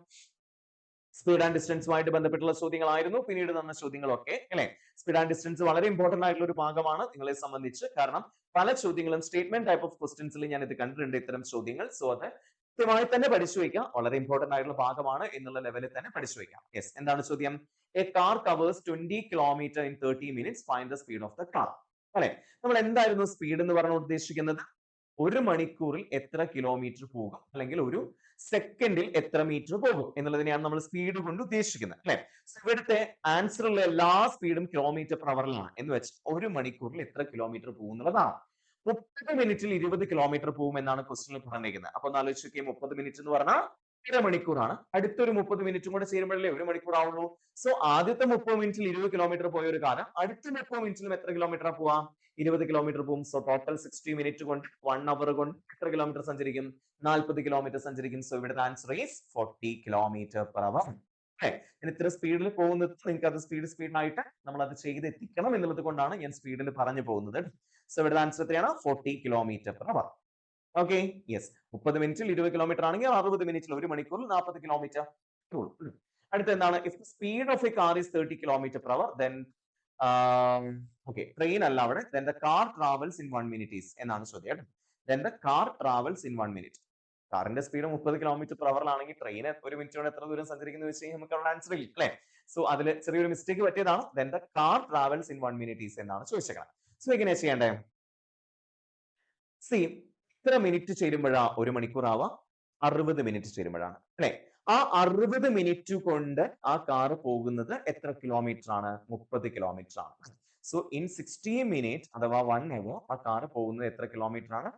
സ്പീഡ് ആൻഡ് ഡിസ്റ്റൻസുമായിട്ട് ബന്ധപ്പെട്ടുള്ള ചോദ്യങ്ങളായിരുന്നു പിന്നീട് തന്ന ചോദ്യങ്ങളൊക്കെ അല്ലെ? സ്പീഡ് ആൻഡ് ഡിസ്റ്റൻസ് വളരെ ഇമ്പോർട്ടന്റ് ആയിട്ടുള്ള ഒരു ഭാഗമാണ് നിങ്ങളെ സംബന്ധിച്ച്. കാരണം പല ചോദ്യങ്ങളും സ്റ്റേറ്റ്മെന്റ് ടൈപ്പ് ഓഫ് ക്വസ്റ്റ്യൻസിൽ ഞാൻ ഇത് കണ്ടിട്ടുണ്ട് ഇത്തരം ചോദ്യങ്ങൾ. സോ അത് കൃത്യമായി തന്നെ പഠിച്ചു വയ്ക്കാം. വളരെ ഇമ്പോർട്ടന്റ് ആയിട്ടുള്ള ഭാഗമാണ് എന്നുള്ള ലെവലിൽ തന്നെ പഠിച്ചു വയ്ക്കാം. യെസ്. എന്താണ് ചോദ്യം? A car covers 20 kilometre in 30 minutes. Find the speed of the car. അല്ലെ? നമ്മൾ എന്തായിരുന്നു സ്പീഡ് എന്ന് പറഞ്ഞ് ഉദ്ദേശിക്കുന്നത്? ഒരു മണിക്കൂറിൽ എത്ര കിലോമീറ്റർ പോകും അല്ലെങ്കിൽ ഒരു സെക്കൻഡിൽ എത്ര മീറ്റർ പോകും എന്നുള്ളതിനെയാണ് നമ്മൾ സ്പീഡ് കൊണ്ട് ഉദ്ദേശിക്കുന്നത് അല്ലെ? ഇവിടുത്തെ ആൻസറുള്ള എല്ലാ സ്പീഡും കിലോമീറ്റർ പെർ അവറിലാണ് എന്ന് വെച്ച് ഒരു മണിക്കൂറിൽ എത്ര കിലോമീറ്റർ പോകും എന്നുള്ളതാണ്. 30 മിനിറ്റിൽ 20 കിലോമീറ്റർ പോകും എന്നാണ് ക്വസ്റ്റിനിൽ പറഞ്ഞിരിക്കുന്നത്. അപ്പൊ ഒന്ന് ആലോചിച്ച് നോക്കിയേ, 30 മിനിറ്റ് എന്ന് പറഞ്ഞാൽ 1.5 മണിക്കൂറാണ്. അടുത്തൊരു 30 മിനിറ്റും കൂടെ ചേരുമ്പോഴല്ലേ 1 മണിക്കൂർ ആവുള്ളൂ. സോ ആദ്യത്തെ 30 മിനിറ്റിൽ 20 കിലോമീറ്റർ പോയ ഒരു കാലം അടുത്ത 30 മിനിറ്റിലും എത്ര കിലോമീറ്റർ പോവാം? 20 കിലോമീറ്റർ പോകും. സോ ടോട്ടൽ 60 മിനിറ്റ് കൊണ്ട് 1 അവർ കൊണ്ട് എത്ര കിലോമീറ്റർ സഞ്ചരിക്കും? 40 കിലോമീറ്റർ സഞ്ചരിക്കും. സോ ഇവിടുത്തെ ആൻസർ ഈസ് 40 കിലോമീറ്റർ പെർ അവർ. ഞാൻ ഇത്ര സ്പീഡിൽ പോകുന്നത് നിങ്ങൾക്ക് അത് സ്പീഡിനായിട്ട് നമ്മൾ അത് ചെയ്തെത്തിക്കണം എന്നുള്ളത് കൊണ്ടാണ് ഞാൻ സ്പീഡിൽ പറഞ്ഞു പോകുന്നത്. സോ ഇവിടുത്തെ ആൻസർ എത്രയാണ്? 40 കിലോമീറ്റർ പെർ അവർ. Okay, yes. 30 മിനിറ്റിൽ 20 കിലോമീറ്റർ ആണെങ്കിൽ 60 മിനിറ്റിൽ 1 മണിക്കൂറിൽ 40 കിലോമീറ്റർ. അടുത്ത എന്താണ്? If the speed of A car is 30 kilometre per our then okay train അല്ല അവിടെ, then the car travels in 1 minute is എന്നാണ് ചോദ്യം. then the car travels in 1 minute. കാറിന്റെ സ്പീഡ് 30 കിലോമീറ്റർ പെർ അവറിലാണെങ്കിൽ ട്രെയിൻ ഒരു minute കൊണ്ട് എത്ര ദൂരം സഞ്ചരിക്കുന്നു വെച്ച് കഴിഞ്ഞാൽ നമുക്ക് അവിടെ ആൻസർ ഇല്ല അല്ലേ? സോ അതിൽ ചെറിയൊരു മിസ്റ്റേക്ക് പറ്റിയതാണ്. then the car travels in 1 minute is എന്നാണ് ചോദിച്ചേക്കുന്നത്. സോ എങ്ങനെയാ ചെയ്യേണ്ടേ? സി ഇത്ര മിനിറ്റ് ചേരുമ്പോഴാ 1 മണിക്കൂർ ആവാം? 60 മിനിറ്റ് ചേരുമ്പോഴാണ് അല്ലെ? ആ 60 മിനിറ്റ് കൊണ്ട് ആ കാർ പോകുന്നത് എത്ര കിലോമീറ്റർ ആണ്? 30 കിലോമീറ്റർ ആണ്. സോ ഇൻ 60 മിനിറ്റ് അഥവാ 1 അവർ ആ കാർ പോകുന്നത് എത്ര കിലോമീറ്റർ ആണ്?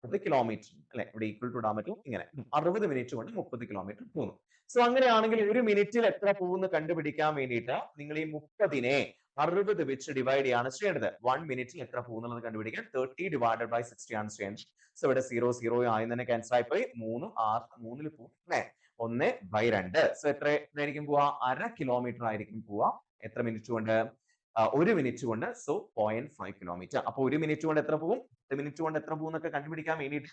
30 കിലോമീറ്റർ അല്ലെ? ഇവിടെ ഈക്വൽ ടു ഇടാൻ പറ്റും. ഇങ്ങനെ 60 മിനിറ്റ് കൊണ്ട് 30 കിലോമീറ്റർ പോകുന്നു. സോ അങ്ങനെയാണെങ്കിൽ ഒരു മിനിറ്റിൽ എത്ര പോകുന്നു കണ്ടുപിടിക്കാൻ വേണ്ടിയിട്ട് നിങ്ങൾ ഈ 30നെ 60 വെച്ച് ഡിവൈഡ് ചെയ്യാണ് ചെയ്യേണ്ടത്. 1 മിനിറ്റിൽ എത്ര പോകുന്നത് കണ്ടുപിടിക്കാൻ 30 ഡിവൈഡഡ് ബൈ 60 ആണ് ചെയ്യേണ്ടത്. സോ ഇവിടെ 0 ആയി തന്നെ ക്യാൻസൽ ആയി പോയി. 3 6 3ൽ പോകും അല്ലെ? 1/2. സോ എത്രയായിരിക്കും പോവാ? 1/2 കിലോമീറ്റർ ആയിരിക്കും പോവാ. എത്ര മിനിറ്റ് കൊണ്ട്? 1 മിനിറ്റ് കൊണ്ട്. So 0.5 kilometre. അപ്പൊ 1 മിനിറ്റ് കൊണ്ട് എത്ര പോകും? 10 മിനിറ്റ് കൊണ്ട് എത്ര പോകും എന്നൊക്കെ കണ്ടുപിടിക്കാൻ വേണ്ടിയിട്ട്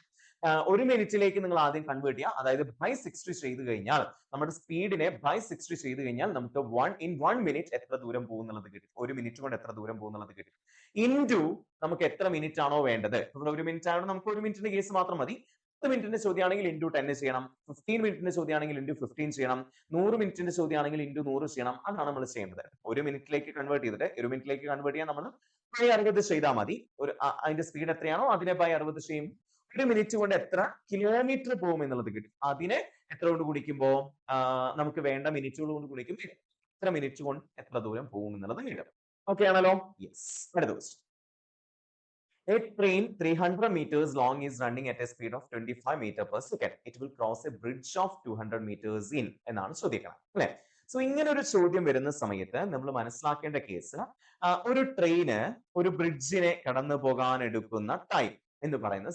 1 മിനിറ്റിലേക്ക് നിങ്ങൾ ആദ്യം കൺവേർട്ട് ചെയ്യുക. അതായത് ബൈ 60 ചെയ്ത് കഴിഞ്ഞാൽ നമ്മുടെ സ്പീഡിനെ ബൈ 60 ചെയ്ത് കഴിഞ്ഞാൽ നമുക്ക് 1 മിനിറ്റ് എത്ര ദൂരം പോകും എന്നുള്ളത് കിട്ടും. 1 മിനിറ്റ് കൊണ്ട് എത്ര ദൂരം പോകും എന്നുള്ളത് കിട്ടും. ഇൻറ്റു നമുക്ക് എത്ര മിനിറ്റ് ആണോ വേണ്ടത്. ഇവിടെ 1 മിനിറ്റ് ആയതുകൊണ്ട് നമുക്ക് 1 മിനിറ്റിന്റെ കേസ് മാത്രം മതി. 10 മിനിറ്റിന്റെ ചോദ്യമാണെങ്കിൽ ഇൻറ്റു 10 ചെയ്യണം. 15 മിനിറ്റിന്റെ ചോദ്യമാണെങ്കിൽ ഇൻറ്റു 15 ചെയ്യണം. 100 മിനിറ്റിന്റെ ചോദ്യമാണെങ്കിൽ ഇൻറ്റു 100 ചെയ്യണം. അതാണ് നമ്മൾ ചെയ്യേണ്ടത്. 1 മിനിറ്റിലേക്ക് കൺവേർട്ട് ചെയ്തിട്ട് 1 മിനിറ്റിലേക്ക് കൺവേർട്ട് ചെയ്യാൻ നമ്മൾ ബൈ 60 ചെയ്താൽ മതി. അതിന്റെ സ്പീഡ് എത്രയാണോ അതിനെ ബൈ 60 ചെയ്യും. 1 മിനിറ്റ് കൊണ്ട് എത്ര കിലോമീറ്റർ പോകും എന്നുള്ളത് കിട്ടും. അതിനെ എത്ര കൊണ്ട് ഗുണിക്കുമ്പോൾ നമുക്ക് വേണ്ട മിനിറ്റുകൾ കൊണ്ട് ഗുണിക്കും. എത്ര മിനിറ്റ് കൊണ്ട് എത്ര ദൂരം പോകും എന്നുള്ളത് കിട്ടും. ഓക്കെ ആണല്ലോ? യെസ്. അടുത്ത question. A train 300 meters long is running at a speed of 25 meter per second. It will cross a bridge of 200 meters in എന്നാണ് ചോദിക്കണം അല്ലെ? സോ ഇങ്ങനെ ഒരു ചോദ്യം വരുന്ന സമയത്ത് നമ്മൾ മനസ്സിലാക്കേണ്ട കേസ് ഒരു ട്രെയിന് ഒരു ബ്രിഡ്ജിനെ കടന്നു പോകാൻ എടുക്കുന്ന ടൈം എന്ന് പറയുന്ന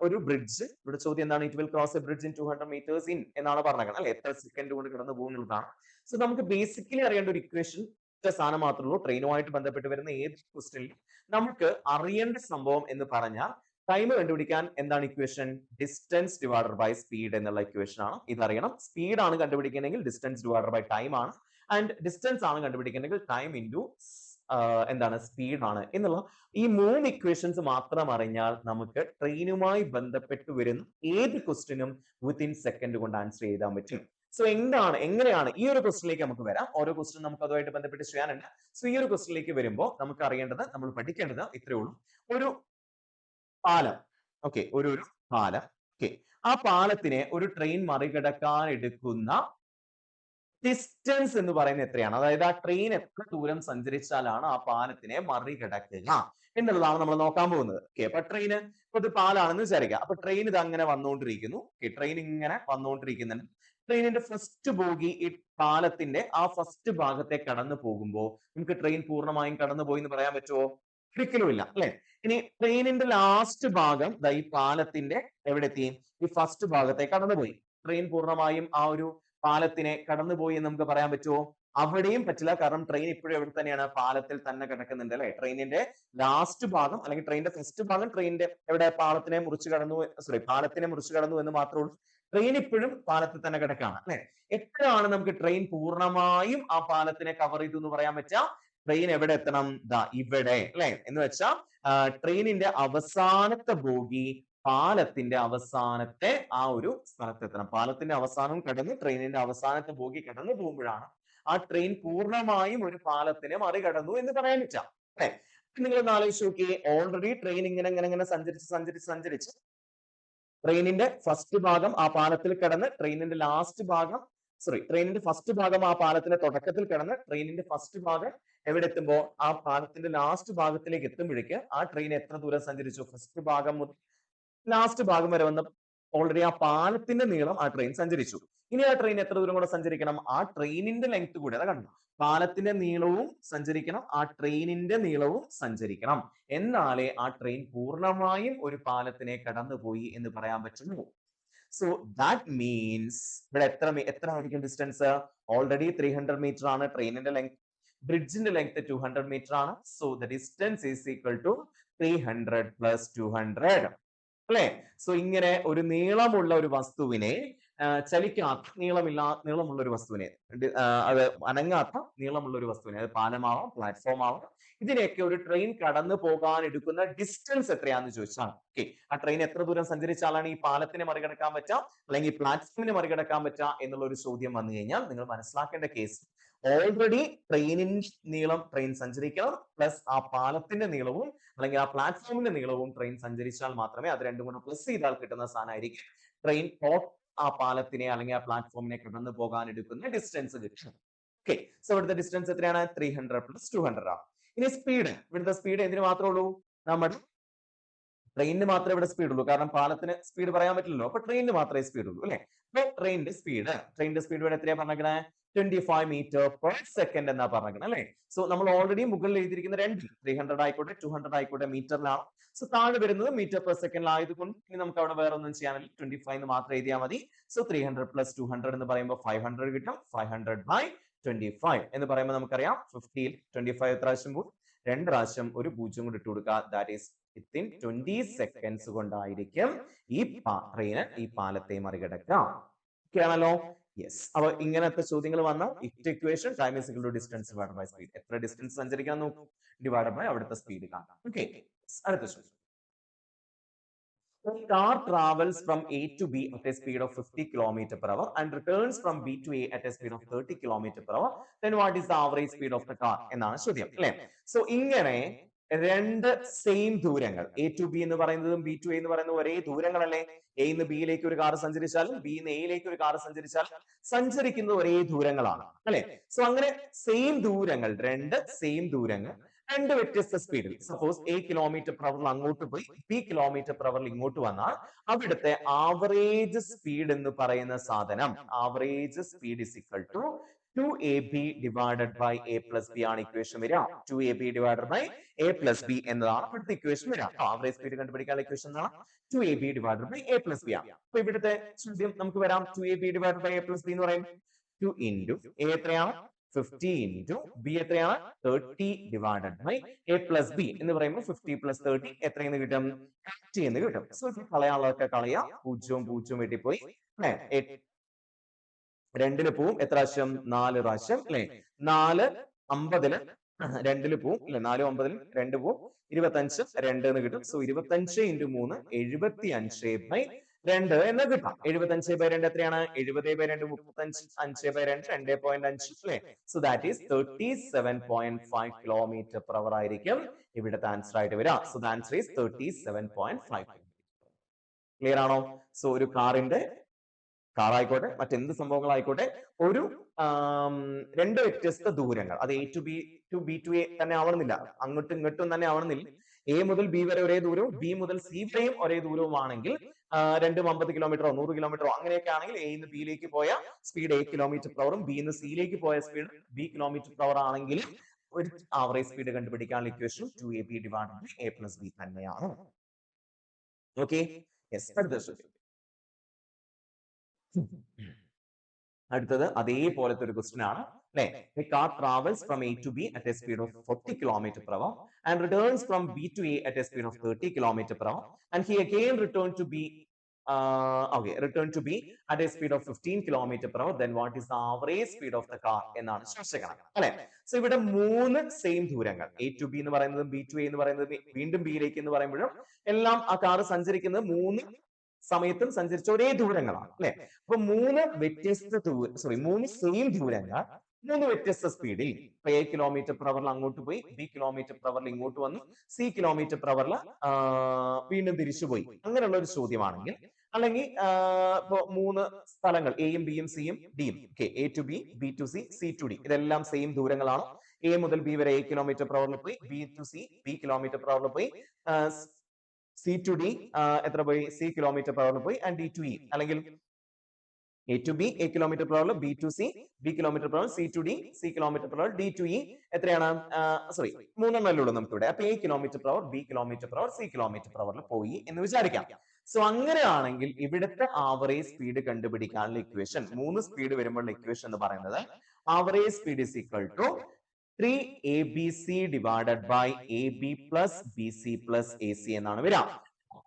ഒരു ബ്രിഡ്ജ്, ഇവിടെ ചോദ്യം എന്താണ്? It will cross A bridge in 200 meters in എന്നാണ് പറഞ്ഞത് അല്ലെ? എത്ര സെക്കൻഡ് കൊണ്ട് കടന്നു പോകുന്നതാണ്. സോ നമുക്ക് ബേസിക്കലി അറിയേണ്ട ഒരു ഇക്വേഷൻ സാധനം മാത്രമേ ഉള്ളൂ. ട്രെയിനുമായിട്ട് ബന്ധപ്പെട്ട് വരുന്ന ഏത് ക്വസ്റ്റ്യനിലും നമുക്ക് അറിയേണ്ട സംഭവം എന്ന് പറഞ്ഞാൽ ടൈം കണ്ടുപിടിക്കാൻ എന്താണ് equation? Distance divided by speed എന്നുള്ള ഇക്വേഷൻ ആണ്. ഇതറിയണം. സ്പീഡ് ആണ് കണ്ടുപിടിക്കണമെങ്കിൽ ഡിസ്റ്റൻസ് ഡിവൈഡഡ് ബൈ ടൈം ആണ്. ആൻഡ് ഡിസ്റ്റൻസ് ആണ് കണ്ടുപിടിക്കണമെങ്കിൽ ടൈം ഇൻറ്റു എന്താണ് സ്പീഡ് ആണ് എന്നുള്ള ഈ 3 ഇക്വേഷൻസ് മാത്രം അറിഞ്ഞാൽ നമുക്ക് ട്രെയിനുമായി ബന്ധപ്പെട്ട് വരുന്ന ഏത് ക്വസ്റ്റ്യനും വിത്തിൻ സെക്കൻഡ് കൊണ്ട് ആൻസർ ചെയ്താൻ പറ്റും. സോ എങ്ങനെയാണ് ഈ ഒരു ക്വസ്റ്റിലേക്ക് നമുക്ക് വരാം. ഓരോ ക്വസ്റ്റിനും നമുക്ക് അതുമായിട്ട് ബന്ധപ്പെട്ട് ചെയ്യാനുണ്ട്. സോ ഈ ഒരു ക്വസ്റ്റിലേക്ക് വരുമ്പോൾ നമുക്ക് അറിയേണ്ടത്, നമ്മൾ പഠിക്കേണ്ടത് ഇത്രയേ ഉള്ളൂ. ഒരു പാലം, ഓക്കെ, ഒരു പാലം, ഓക്കെ. ആ പാലത്തിനെ ഒരു ട്രെയിൻ മറികടക്കാൻ എടുക്കുന്ന ഡിസ്റ്റൻസ് എന്ന് പറയുന്നത് എത്രയാണ്, അതായത് ആ ട്രെയിൻ എത്ര ദൂരം സഞ്ചരിച്ചാലാണ് ആ പാലത്തിനെ മറികടക്കുക എന്നുള്ളതാണ് നമ്മൾ നോക്കാൻ പോകുന്നത്. ഓക്കെ, അപ്പൊ ട്രെയിന് ഇപ്പൊ ഇത് പാലാണെന്ന് വിചാരിക്കുക. അപ്പൊ ട്രെയിൻ ഇത് അങ്ങനെ വന്നുകൊണ്ടിരിക്കുന്നു. ട്രെയിൻ ഇങ്ങനെ വന്നുകൊണ്ടിരിക്കുന്നുണ്ട്. ട്രെയിനിന്റെ ഫസ്റ്റ് ബോഗി ഈ പാലത്തിന്റെ ആ ഫസ്റ്റ് ഭാഗത്തെ കടന്നു പോകുമ്പോൾ നമുക്ക് ട്രെയിൻ പൂർണ്ണമായും കടന്നുപോയി എന്ന് പറയാൻ പറ്റുമോ? ഒരിക്കലും ഇല്ല, അല്ലെ? ഇനി ട്രെയിനിന്റെ ലാസ്റ്റ് ഭാഗം ഈ പാലത്തിന്റെ എവിടെ എത്തി? ഈ ഫസ്റ്റ് ഭാഗത്തെ കടന്നുപോയി. ട്രെയിൻ പൂർണ്ണമായും ആ ഒരു പാലത്തിനെ കടന്നുപോയി എന്ന് നമുക്ക് പറയാൻ പറ്റുമോ? അവിടെയും പറ്റില്ല. കാരണം ട്രെയിൻ ഇപ്പോഴും എവിടെ തന്നെയാണ്? പാലത്തിൽ തന്നെ കിടക്കുന്നുണ്ട്, അല്ലെ? ട്രെയിനിന്റെ ലാസ്റ്റ് ഭാഗം അല്ലെങ്കിൽ ട്രെയിനിന്റെ ഫസ്റ്റ് ഭാഗം ട്രെയിനിന്റെ എവിടെ പാലത്തിനെ മുറിച്ച് കടന്നു, സോറി പാലത്തിനെ മുറിച്ച് കടന്നു എന്ന് മാത്രമേ ഉള്ളൂ. ട്രെയിൻ ഇപ്പോഴും പാലത്തിൽ തന്നെ കിടക്കുകയാണ്, അല്ലെ? എപ്പോഴാണ് നമുക്ക് ട്രെയിൻ പൂർണ്ണമായും ആ പാലത്തിനെ കവർ ചെയ്തു എന്ന് പറയാൻ പറ്റുക? ട്രെയിൻ എവിടെ എത്തണം? ദാ ഇവിടെ, അല്ലെ? എന്ന് വെച്ചാൽ ട്രെയിനിന്റെ അവസാനത്തെ ബോഗി പാലത്തിന്റെ അവസാനത്തെ ആ ഒരു സ്ഥലത്തെത്തണം. പാലത്തിന്റെ അവസാനം കടന്ന് ട്രെയിനിന്റെ അവസാനത്തെ ബോഗി കടന്നു പോകുമ്പോഴാണ് ആ ട്രെയിൻ പൂർണ്ണമായും ഒരു പാലത്തിനെ മറികടന്നു എന്ന് പറയാൻ പറ്റാം, അല്ലെ? നിങ്ങൾ ഒന്ന് ആലോചിച്ച് നോക്കിയേ. ഓൾറെഡി ട്രെയിൻ ഇങ്ങനെ ഇങ്ങനെ ഇങ്ങനെ സഞ്ചരിച്ച് ട്രെയിനിന്റെ ഫസ്റ്റ് ഭാഗം ആ പാലത്തിൽ കിടന്ന് ട്രെയിനിന്റെ ലാസ്റ്റ് ഭാഗം, സോറി, ട്രെയിനിന്റെ ഫസ്റ്റ് ഭാഗം ആ പാലത്തിന്റെ തുടക്കത്തിൽ കിടന്ന് ട്രെയിനിന്റെ ഫസ്റ്റ് ഭാഗം എവിടെ എത്തുമ്പോൾ ആ പാലത്തിന്റെ ലാസ്റ്റ് ഭാഗത്തിലേക്ക് എത്തുമ്പോഴേക്ക് ആ ട്രെയിൻ എത്ര ദൂരം സഞ്ചരിച്ചു? ഫസ്റ്റ് ഭാഗം മുതൽ ലാസ്റ്റ് ഭാഗം വരെ വന്ന ഓൾറെഡി ആ പാലത്തിന്റെ നീളം ആ ട്രെയിൻ സഞ്ചരിച്ചു. ഇനി ആ ട്രെയിൻ എത്ര ദൂരം കൂടെ സഞ്ചരിക്കണം? ആ ട്രെയിനിന്റെ ലെങ്ത് കൂടെ, അതാ കണ്ടു, പാലത്തിന്റെ നീളവും സഞ്ചരിക്കണം, ആ ട്രെയിനിന്റെ നീളവും സഞ്ചരിക്കണം. എന്നാലേ ആ ട്രെയിൻ പൂർണ്ണമായും ഒരു പാലത്തിനെ കടന്നുപോയി എന്ന് പറയാൻ പറ്റുള്ളൂ. സോ ദാറ്റ് മീൻസ് ഇവിടെ എത്ര ആയിരിക്കും ഡിസ്റ്റൻസ്? ഓൾറെഡി 300 മീറ്റർ ആണ് ട്രെയിനിന്റെ ലെങ്ത്, ബ്രിഡ്ജിന്റെ ലെങ്ത് 200 മീറ്റർ ആണ്. So the distance is equal to 300 plus 200, അല്ലെ? സോ ഇങ്ങനെ ഒരു നീളമുള്ള ഒരു വസ്തുവിനെ, ചലിക്കാത്ത നീളമുള്ള ഒരു വസ്തുവിനെ, അത് അനങ്ങാത്ത നീളമുള്ള ഒരു വസ്തുവിനെ, അത് പാലമാവാം, പ്ലാറ്റ്ഫോം ആവാം, ഇതിനെയൊക്കെ ഒരു ട്രെയിൻ കടന്നു പോകാൻ എടുക്കുന്ന ഡിസ്റ്റൻസ് എത്രയാണെന്ന് ചോദിച്ചാൽ, ഓക്കെ, ആ ട്രെയിൻ എത്ര ദൂരം സഞ്ചരിച്ചാലാണ് ഈ പാലത്തിനെ മറികടക്കാൻ പറ്റുക അല്ലെങ്കിൽ പ്ലാറ്റ്ഫോമിനെ മറികടക്കാൻ പറ്റുക എന്നുള്ള ഒരു ചോദ്യം വന്നു കഴിഞ്ഞാൽ നിങ്ങൾ മനസ്സിലാക്കേണ്ട കേസ്, ഓൾറെഡി ട്രെയിനിന്റെ നീളം ട്രെയിൻ സഞ്ചരിക്കണം പ്ലസ് ആ പാലത്തിന്റെ നീളവും അല്ലെങ്കിൽ ആ പ്ലാറ്റ്ഫോമിന്റെ നീളവും ട്രെയിൻ സഞ്ചരിച്ചാൽ മാത്രമേ അത് രണ്ടും കൂടെ പ്ലസ് ചെയ്താൽ കിട്ടുന്ന സാധനമായിരിക്കും ട്രെയിൻ ആ പാലത്തിനെ അല്ലെങ്കിൽ ആ പ്ലാറ്റ്ഫോമിനെ കടന്നു പോകാൻ എടുക്കുന്ന ഡിസ്റ്റൻസ് കിട്ടും. ഓക്കെ, സോ ഇവിടുത്തെ ഡിസ്റ്റൻസ് എത്രയാണ്? 300 പ്ലസ് 200 ആണ്. ഇനി സ്പീഡ്, ഇവിടുത്തെ സ്പീഡ് എന്തിനു മാത്രമേ ഉള്ളൂ? നമ്മുടെ ട്രെയിനിന് മാത്രമേ ഇവിടെ സ്പീഡ് ഉള്ളൂ. കാരണം പാലത്തിന് സ്പീഡ് പറയാൻ പറ്റില്ലല്ലോ. അപ്പൊ ട്രെയിനിന് മാത്രമേ സ്പീഡ് ഉള്ളൂ, അല്ലെ? അപ്പൊ ട്രെയിനിന്റെ സ്പീഡ് ഇവിടെ എത്രയാ പറഞ്ഞേ? 25 മീറ്റർ പെർ സെക്കൻഡ് എന്നാ പറഞ്ഞത്, അല്ലെ? സോ നമ്മൾ ഓൾറെഡി മുകളിൽ എഴുതിയിരിക്കുന്ന 300 ആയിക്കോട്ടെ 200 ആയിക്കോട്ടെ മീറ്ററിലാണ്. സോ താഴെ വരുന്നത് മീറ്റർ പെർ സെക്കൻഡ് ആയതുകൊണ്ട് ഇനി നമുക്ക് അവിടെ വേറെ ഒന്നും ചെയ്യാനില്ല, 25 എന്ന് മാത്രം എഴുതിയാൽ മതി. സോ 300 പ്ലസ് 200 എന്ന് പറയുമ്പോൾ 500 കിട്ടും. 500 ബൈ 25 എന്ന് പറയുമ്പോൾ നമുക്കറിയാം 50ൽ 25 എത്ര പ്രാവശ്യം പോകും? 2 പ്രാവശ്യം ഒരു 0 കൂടി ഇട്ട് കൊടുക്കുക. ദാറ്റ് ഈസ് വിത്തിൻ 20 സെക്കൻഡ്സ് കൊണ്ടായിരിക്കും ഈ ട്രെയിന് ഈ പാലത്തെ മറികടക്കുക. ഓക്കെ ആണല്ലോ? യെസ്. അപ്പൊ ഇങ്ങനത്തെ ചോദ്യങ്ങൾ വന്നാൽ equation time is equal to distance divide by speed. എത്ര ഡിസ്റ്റൻസ് സഞ്ചരിക്കാൻ നോക്കും ഡിവൈഡ് ബൈ അവിടുത്തെ സ്പീഡ് കാണാം. ഓക്കെ, അടുത്ത ചോദ്യം. A car travels from A to B at a speed of 50 km per hour and returns from B to A at a speed of 30 km per hour. Then what is the average speed of the car? എന്നാണ് ചോദ്യം, അല്ലേ? So ഇങ്ങനെ രണ്ട് same ദൂരങ്ങൾ, A to B എന്ന് പറയുന്നതും B to A എന്ന് പറയുന്നത് ഒരേ ദൂരങ്ങളല്ലേ? എന്ന് ബിയിലേക്ക് ഒരു കാർ സഞ്ചരിച്ചാലും ബിന്ന് എയിലേക്ക് ഒരു കാർ സഞ്ചരിച്ചാലും സഞ്ചരിക്കുന്നത് ഒരേ ദൂരങ്ങളാണ്, അല്ലെ? സോ അങ്ങനെ സെയിം ദൂരങ്ങൾ, രണ്ട് സെയിം ദൂരങ്ങൾ രണ്ട് വ്യത്യസ്ത സ്പീഡിൽ, suppose A kilometre per hour അങ്ങോട്ട് പോയി ബി കിലോമീറ്റർ per hour ഇങ്ങോട്ട് വന്നാൽ അവിടുത്തെ ആവറേജ് സ്പീഡ് എന്ന് പറയുന്ന സാധനം, average speed is equal to 2ab divided by a plus b ആണ് ഇക്വേഷൻ വരിക. 2ab divided by a plus b എന്നതാണ് ഇവിടുത്തെ ഇക്വേഷൻ വരിക. ആവറേജ് സ്പീഡ് കണ്ടുപിടിക്കാനുള്ള ഇക്വേഷൻ എന്താണ്? 2ab divided by a plus b ആണ്. അപ്പൊ ഇവിടുത്തെ ചോദ്യം നമുക്ക് വരാം. 2ab divided by a plus b എന്ന് പറയുമ്പോൾ 2 into a എത്രയാണ്? 50 into b എത്രയാണ്? 30 divided by a plus b എന്ന് പറയുമ്പോൾ 50 plus 30 എത്രയെന്ന് കിട്ടും? 80 എന്ന് കിട്ടും. സോ ഇത് കളയാനുള്ളതൊക്കെ കളയാം. 0 വീട്ടിൽ പോയി, അല്ലെ? 2ന് പോവും എത്ര പ്രാവശ്യം? 4 പ്രാവശ്യം, അല്ലെ? 4 50ല് 2ല് പോവും, അല്ലെ? 4 9ൽ 2 പോവും, 25 2 എന്ന് കിട്ടും. സോ 25 into 3 75 by 2 എന്ന് കിട്ടാം. 75 by 2 എത്രയാണ്? 70 by 2 35, 5 by 2 2.5, അല്ലെ? So that is 37.5 kilometre per hour ആയിരിക്കും ഇവിടുത്തെ ആൻസർ ആയിട്ട് വരിക. So the answer is 37.5. Clear ആണോ? സോ ഒരു കാറിന്റെ കാർ ആയിക്കോട്ടെ മറ്റെന്ത് സംഭവങ്ങളായിക്കോട്ടെ ഒരു രണ്ട് വ്യത്യസ്ത ദൂരങ്ങൾ, അത് A to B to B to A തന്നെ ആവണമെന്നില്ല, അങ്ങോട്ടും ഇങ്ങോട്ടും തന്നെ ആവണമെന്നില്ല. എ മുതൽ ബി വരെ ഒരേ ദൂരവും ബി മുതൽ സി വരെയും ഒരേ ദൂരവുമാണെങ്കിൽ രണ്ടും 50 കിലോമീറ്ററോ 100 കിലോമീറ്ററോ അങ്ങനെയൊക്കെ ആണെങ്കിൽ എ നിന്ന് ബിയിലേക്ക് പോയ സ്പീഡ് എ കിലോമീറ്റർ പെർ അവറും ബി നിന്ന് സിയിലേക്ക് പോയ speed B kilometre per hour ആണെങ്കിൽ ഒരു ആവറേജ് സ്പീഡ് കണ്ടുപിടിക്കാനുള്ള equation 2ab divided by a plus b തന്നെയാണ്. Okay, yes. അടുത്തത് അതേപോലത്തെ ഒരു ക്വസ്റ്റ്യൻ ആണ് അല്ലെ. A car travels from A to B at a speed of 40 km per hour and returns from B to A at a speed of 30 km per hour and he again returned to B at a speed of 15 km per hour. Then what is the average speed of the car എന്നാണ് ചോദിച്ചേക്കുന്നത് അല്ലെ. So ഇവിടെ മൂന്ന് same ദൂരങ്ങൾ, A to B എന്ന് പറയുന്നതും B to A എന്ന് പറയുന്നതും വീണ്ടും ബിയിലേക്ക് എന്ന് പറയുമ്പോഴും എല്ലാം ആ കാർ സഞ്ചരിക്കുന്നത് മൂന്ന് സമയത്തും സഞ്ചരിച്ച ഒരേ ദൂരങ്ങളാണ് അല്ലെ. അപ്പൊ മൂന്ന് സെയിം ദൂരങ്ങൾ മൂന്ന് വ്യത്യസ്ത സ്പീഡിൽ, ഇപ്പൊ A കിലോമീറ്റർ per hour അങ്ങോട്ട് പോയി, B കിലോമീറ്റർ per hour ഇങ്ങോട്ട് വന്നു, C കിലോമീറ്റർ per hour വീണ്ടും തിരിച്ചുപോയി, അങ്ങനെയുള്ള ഒരു ചോദ്യമാണെങ്കിൽ, അല്ലെങ്കിൽ ഇപ്പൊ മൂന്ന് സ്ഥലങ്ങൾ എയും ബിയും സിയും ഡിയും, A to B, B to C, C to D, ഇതെല്ലാം സെയിം ദൂരങ്ങളാണ്. എ മുതൽ ബി വരെ A കിലോമീറ്റർ per hour പോയി, B to C B kilometre per hour പോയി, സി ടു ഡി എത്ര പോയി, സി കിലോമീറ്റർ per hour പോയി, ആൻഡ് ഡി ടു ഇ അല്ലെങ്കിൽ A to B A kilometre per hour, B to C B kilometre per hour, C to D C kilometre per hour, D to E എത്രയാണ്, sorry മൂന്നെണ്ണല്ലേ ഉള്ളൂ നമുക്ക് ഇവിടെ. അപ്പൊ A kilometre per hour, B kilometre per hour, C kilometre per hour പോയി എന്ന് വിചാരിക്കാം. So അങ്ങനെയാണെങ്കിൽ ഇവിടുത്തെ ആവറേജ് സ്പീഡ് കണ്ടുപിടിക്കാനുള്ള ഇക്വേഷൻ, മൂന്ന് സ്പീഡ് വരുമ്പോഴുള്ള ഇക്വേഷൻ എന്ന് പറയുന്നത് average speed is equal to 3abc divided by ab plus bc plus ac എന്നാണ് വരിക.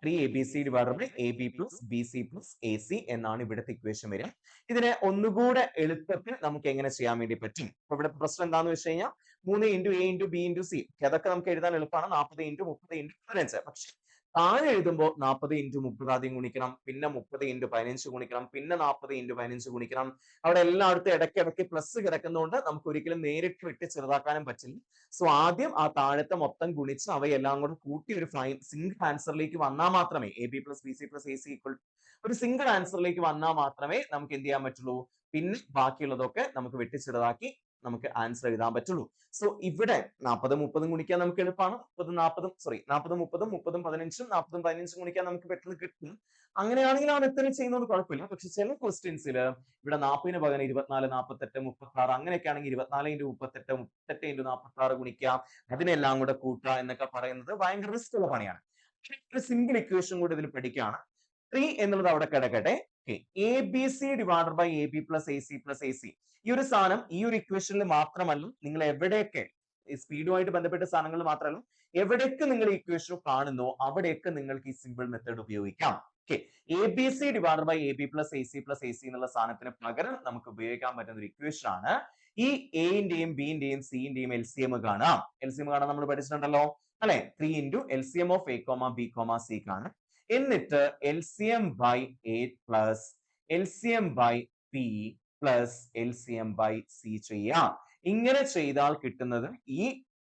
3abc divided by ab plus bc plus ac എന്നാണ് ഇവിടുത്തെ ഇക്വേഷൻ വരിക. ഇതിനെ ഒന്നുകൂടെ എളുപ്പത്തിൽ നമുക്ക് എങ്ങനെ ചെയ്യാൻ വേണ്ടി പറ്റും? അപ്പൊ ഇവിടെ പ്രശ്നം എന്താന്ന് വെച്ച് കഴിഞ്ഞാൽ 3 into a into b into c, അതൊക്കെ നമുക്ക് എഴുതാൻ എളുപ്പമാണ്, 40 into 30 into 15. പക്ഷെ താഴെ എഴുതുമ്പോൾ 40 into 30 ആദ്യം ഗുണിക്കണം, പിന്നെ 30 into 15 ഗുണിക്കണം, പിന്നെ 40 into 15 ഗുണിക്കണം. അവിടെ എല്ലായിടത്തും ഇടയ്ക്കിടയ്ക്ക് പ്ലസ് കിടക്കുന്നതുകൊണ്ട് നമുക്ക് ഒരിക്കലും നേരിട്ട് ഇട്ട് ചെറുതാക്കാനും പറ്റില്ല. സോ ആദ്യം ആ താഴത്തെ മൊത്തം ഗുണിച്ച് അവയെല്ലാം കൂടെ കൂട്ടി ഒരു സിംഗിൾ ആൻസറിലേക്ക് വന്നാൽ മാത്രമേ A B plus B C plus A C equal ഒരു സിംഗിൾ ആൻസറിലേക്ക് വന്നാൽ മാത്രമേ നമുക്ക് എന്ത് ചെയ്യാൻ പറ്റുള്ളൂ, പിന്നെ ബാക്കിയുള്ളതൊക്കെ നമുക്ക് വെട്ടിച്ചെറുതാക്കി നമുക്ക് ആൻസർ എഴുതാൻ പറ്റുള്ളൂ. സോ ഇവിടെ 40 30 ഗുണിക്കാൻ നമുക്ക് എളുപ്പമാണ്, 40 30 30 15 40 15 ഗുണിക്കാൻ നമുക്ക് പെട്ടെന്ന് കിട്ടും. അങ്ങനെയാണെങ്കിൽ ആ മെത്തേഡ് ചെയ്യുന്നത് കുഴപ്പമില്ല. പക്ഷെ ചില ക്വസ്റ്റ്യൻസിൽ ഇവിടെ 40 പകരം 24 48 36 അങ്ങനെയൊക്കെ ആണെങ്കിൽ 24 into 38 38 into 46 ഗുണിക്കാം, അതിനെല്ലാം കൂടെ കൂട്ടുക എന്നൊക്കെ പറയുന്നത് ഭയങ്കര റിസ്ക് ഉള്ള പണിയാണ്. ഒരു സിംഗിൾ ഇക്വേഷൻ കൂടി ഇതിൽ പഠിക്കുകയാണ്. 3 എന്നുള്ളത് അവിടെ കിടക്കട്ടെ. A B C divided by A B plus A C plus A C, ഈ ഒരു സാധനം ഈ ഒരു ഇക്വേഷനിൽ മാത്രമല്ല, നിങ്ങൾ എവിടെയൊക്കെ ഈ സ്പീഡുമായിട്ട് ബന്ധപ്പെട്ട സാധനങ്ങൾ മാത്രമല്ല, എവിടെയൊക്കെ നിങ്ങൾ ഈ ഇക്വേഷൻ കാണുന്നോ അവിടെയൊക്കെ നിങ്ങൾക്ക് ഈ സിമ്പിൾ മെത്തേഡ് ഉപയോഗിക്കാം. A B C divided by A B plus A C plus A C എന്നുള്ള സാധനത്തിന് പകരം നമുക്ക് ഉപയോഗിക്കാൻ പറ്റുന്ന ഒരു ഇക്വേഷൻ ആണ് ഈ എന്റെയും ബിന്റെയും സിന്റെയും LCM കാണാം. LCM കാണാൻ നമ്മൾ പഠിച്ചിട്ടുണ്ടല്ലോ അല്ലെ. 3 into LCM of a, b, c കാണാം. എന്നിട്ട് LCM by a plus LCM by b plus LCM by c ചെയ്യാം. ഇങ്ങനെ ചെയ്താൽ കിട്ടുന്നത് ഈ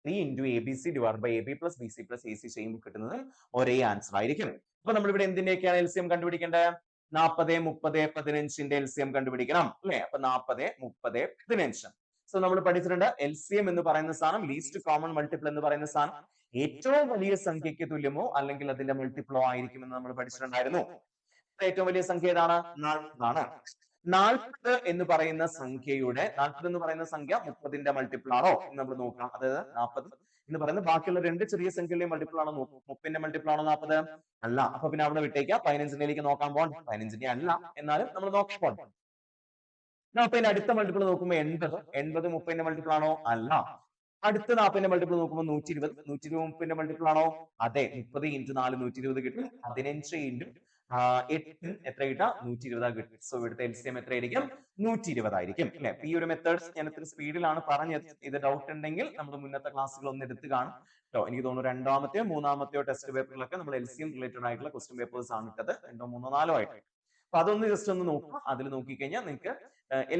3 into abc divided by ab plus bc plus ac ചെയ്യുമ്പോൾ കിട്ടുന്നത് ഒരേ ആൻസർ ആയിരിക്കും. അപ്പൊ നമ്മൾ ഇവിടെ എന്തിന്റെയൊക്കെയാണ് LCM കണ്ടുപിടിക്കേണ്ടത്? 40 30 15ന്റെ LCM കണ്ടുപിടിക്കണം അല്ലെ. അപ്പൊ 40 30 15. സോ നമ്മൾ പഠിച്ചിട്ടുണ്ട് LCM എന്ന് പറയുന്ന സാധനം, ലീസ്റ്റ് കോമൺ മൾട്ടിപ്പിൾ എന്ന് പറയുന്ന സാധനം ഏറ്റവും വലിയ സംഖ്യയ്ക്ക് തുല്യമോ അല്ലെങ്കിൽ അതിന്റെ മൾട്ടിപ്പിളോ ആയിരിക്കുമെന്ന് നമ്മൾ പഠിച്ചിട്ടുണ്ടായിരുന്നു. ഏറ്റവും വലിയ സംഖ്യ ഏതാണ്? 40 ആണ്. 40 എന്ന് പറയുന്ന സംഖ്യയുടെ 40 എന്ന് പറയുന്ന സംഖ്യ 30ന്റെ മൾട്ടിപ്പിൾ ആണോ എന്ന് നമ്മൾ നോക്കാം. അതായത് 40 എന്ന് പറയുന്നത് ബാക്കിയുള്ള രണ്ട് ചെറിയ സംഖ്യകളുടെ മൾട്ടിപ്പിൾ ആണോ നോക്കും. 30ന്റെ മൾട്ടിപ്പിൾ ആണോ 40? അല്ല. അപ്പൊ പിന്നെ അവിടെ വിട്ടേക്കാം, 15ലേക്ക് നോക്കാൻ പോകണം. 15ന്റെ അല്ല, എന്നാലും നമ്മൾ നോക്കാൻ പോകണം. 40ന്റെ അടുത്ത മൾട്ടിപ്പിൾ നോക്കുമ്പോൾ 80. 80 30ന്റെ മൾട്ടിപ്പിൾ ആണോ? അല്ല. അടുത്ത 40ന്റെ മൾട്ടിപ്പിൾ നോക്കുമ്പോൾ 120. 120 30ന്റെ മൾട്ടിപ്പിൾ ആണോ? അതെ. 30 into 4 120 കിട്ടും. 15 into 8 എത്ര കിട്ടാം? 120 കിട്ടും. സോ ഇവിടുത്തെ LCM എത്രയായിരിക്കും? 120 ആയിരിക്കും അല്ലെ. ഈ ഒരു മെത്തേഡ്സ് ഞാൻ ഇത്ര സ്പീഡിലാണ് പറഞ്ഞത്. ഇത് ഡൗട്ട് ഉണ്ടെങ്കിൽ നമ്മൾ മുന്നത്തെ ക്ലാസ്സുകൾ ഒന്ന് എടുത്ത് കാണും കേട്ടോ. എനിക്ക് തോന്നുന്നു രണ്ടാമത്തെയോ മൂന്നാമത്തെയോ ടെസ്റ്റ് പേപ്പറിലൊക്കെ നമ്മൾ LCM റിലേറ്റഡ് ആയിട്ടുള്ള ക്വസ്റ്റ്യൻ പേപ്പേഴ്സ് ആണ് ഇട്ടത്, 2 3 4 ആയിട്ട്. അപ്പൊ അതൊന്ന് ജസ്റ്റ് ഒന്ന് നോക്കുക. അതിൽ നോക്കിക്കഴിഞ്ഞാൽ നിങ്ങൾക്ക്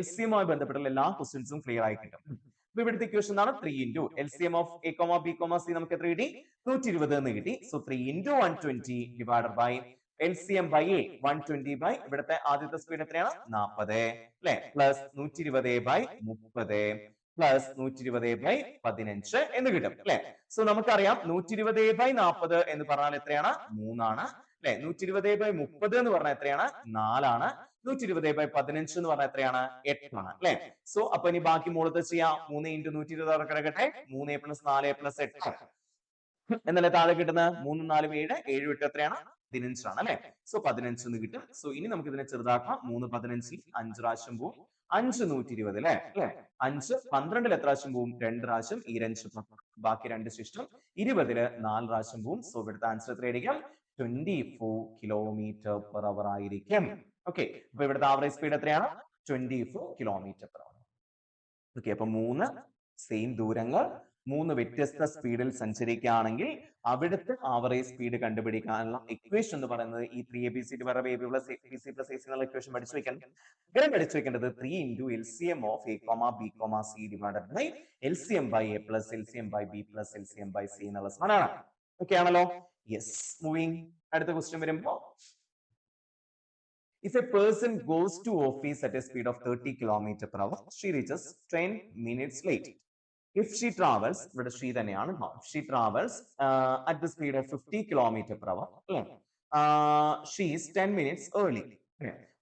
LCMമായി ബന്ധപ്പെട്ടുള്ള എല്ലാ ക്വസ്റ്റ്യൻസും ക്ലിയർ ആയി കിട്ടും. അപ്പൊ ഇവിടുത്തെ ഇക്വേഷൻ എന്താണ്? 3 into LCM of a, b, c നമുക്ക് എത്ര കിട്ടി? 120 എന്ന് കിട്ടി. So 3 into 120 divided by LCM by A 120 by ഇവിടുത്തെ ആദ്യത്തെ സ്പീഡ് എത്രയാണ് 40 അല്ലെ പ്ലസ് 120 by 30 പ്ലസ് 120 by 15 എന്ന് കിട്ടും അല്ലെ. സോ നമുക്കറിയാം 120 by 40 എന്ന് പറഞ്ഞാൽ എത്രയാണ് 3 ആണ് അല്ലെ. 120 by 30 എന്ന് പറഞ്ഞാൽ എത്രയാണ് 4 ആണ്. 120 by 15 എന്ന് പറഞ്ഞാൽ എത്രയാണ് 8 ആണ് അല്ലെ. സോ അപ്പൊ ഇനി ബാക്കി മുകളിലത്തെ ചെയ്യാം. 3 into 120 അവിടെ കിടക്കട്ടെ. 3 plus 4 plus 8 എന്നല്ലേ താഴെ കിട്ടുന്നത്. 3 4 7 7 8 എത്രയാണ് 15 ആണ് അല്ലെ. സോ 15 എന്ന് കിട്ടും. സോ ഇനി നമുക്ക് ഇതിനെ ചെറുതാക്കാം. 3 15 5 പ്രാവശ്യം പോവും. 5 120 അല്ലെ 5 12 എത്ര പ്രാവശ്യം പോവും 2 പ്രാവശ്യം ഈ 2 ബാക്കി 2 ശിഷ്ടം 20 4 പ്രാവശ്യം പോവും. സോ ഇവിടുത്തെ ആൻസർ എത്രയായിരിക്കും 24 km/h ആയിരിക്കും. ഓക്കെ അപ്പൊ ഇവിടുത്തെ ആവറേജ് സ്പീഡ് എത്രയാണ് 24 km/h. ഓക്കെ അപ്പൊ 3 സെയിം ദൂരങ്ങൾ 3 വ്യത്യസ്ത സ്പീഡിൽ സഞ്ചരിക്കുകയാണെങ്കിൽ അവിടുത്തെ ആവറേജ് സ്പീഡ് കണ്ടുപിടിക്കാനുള്ള ഇക്വേഷൻ എന്ന് പറയുന്നത് ഈ 3abc AB plus bc plus ac എന്നുള്ള ഇക്വേഷൻ പഠിച്ചു വെക്കണം. ഇങ്ങനെ പഠിച്ചു വെക്കേണ്ടത് 3 into LCM of a, b, c divided by LCM by a plus LCM by b plus LCM by c എന്നുള്ള സാധനമാണ്. ഓക്കെ ആണല്ലോ. യെസ് മൂവിങ് അടുത്ത ക്വസ്റ്റ്യൻ വരുമ്പോ if a person goes to office at a speed of 30 km/h, she reaches 10 minutes late. If she travels, ഇവിടെ she തന്നെയാണ്. She travels at the speed of 50 km/h, she is 10 minutes early.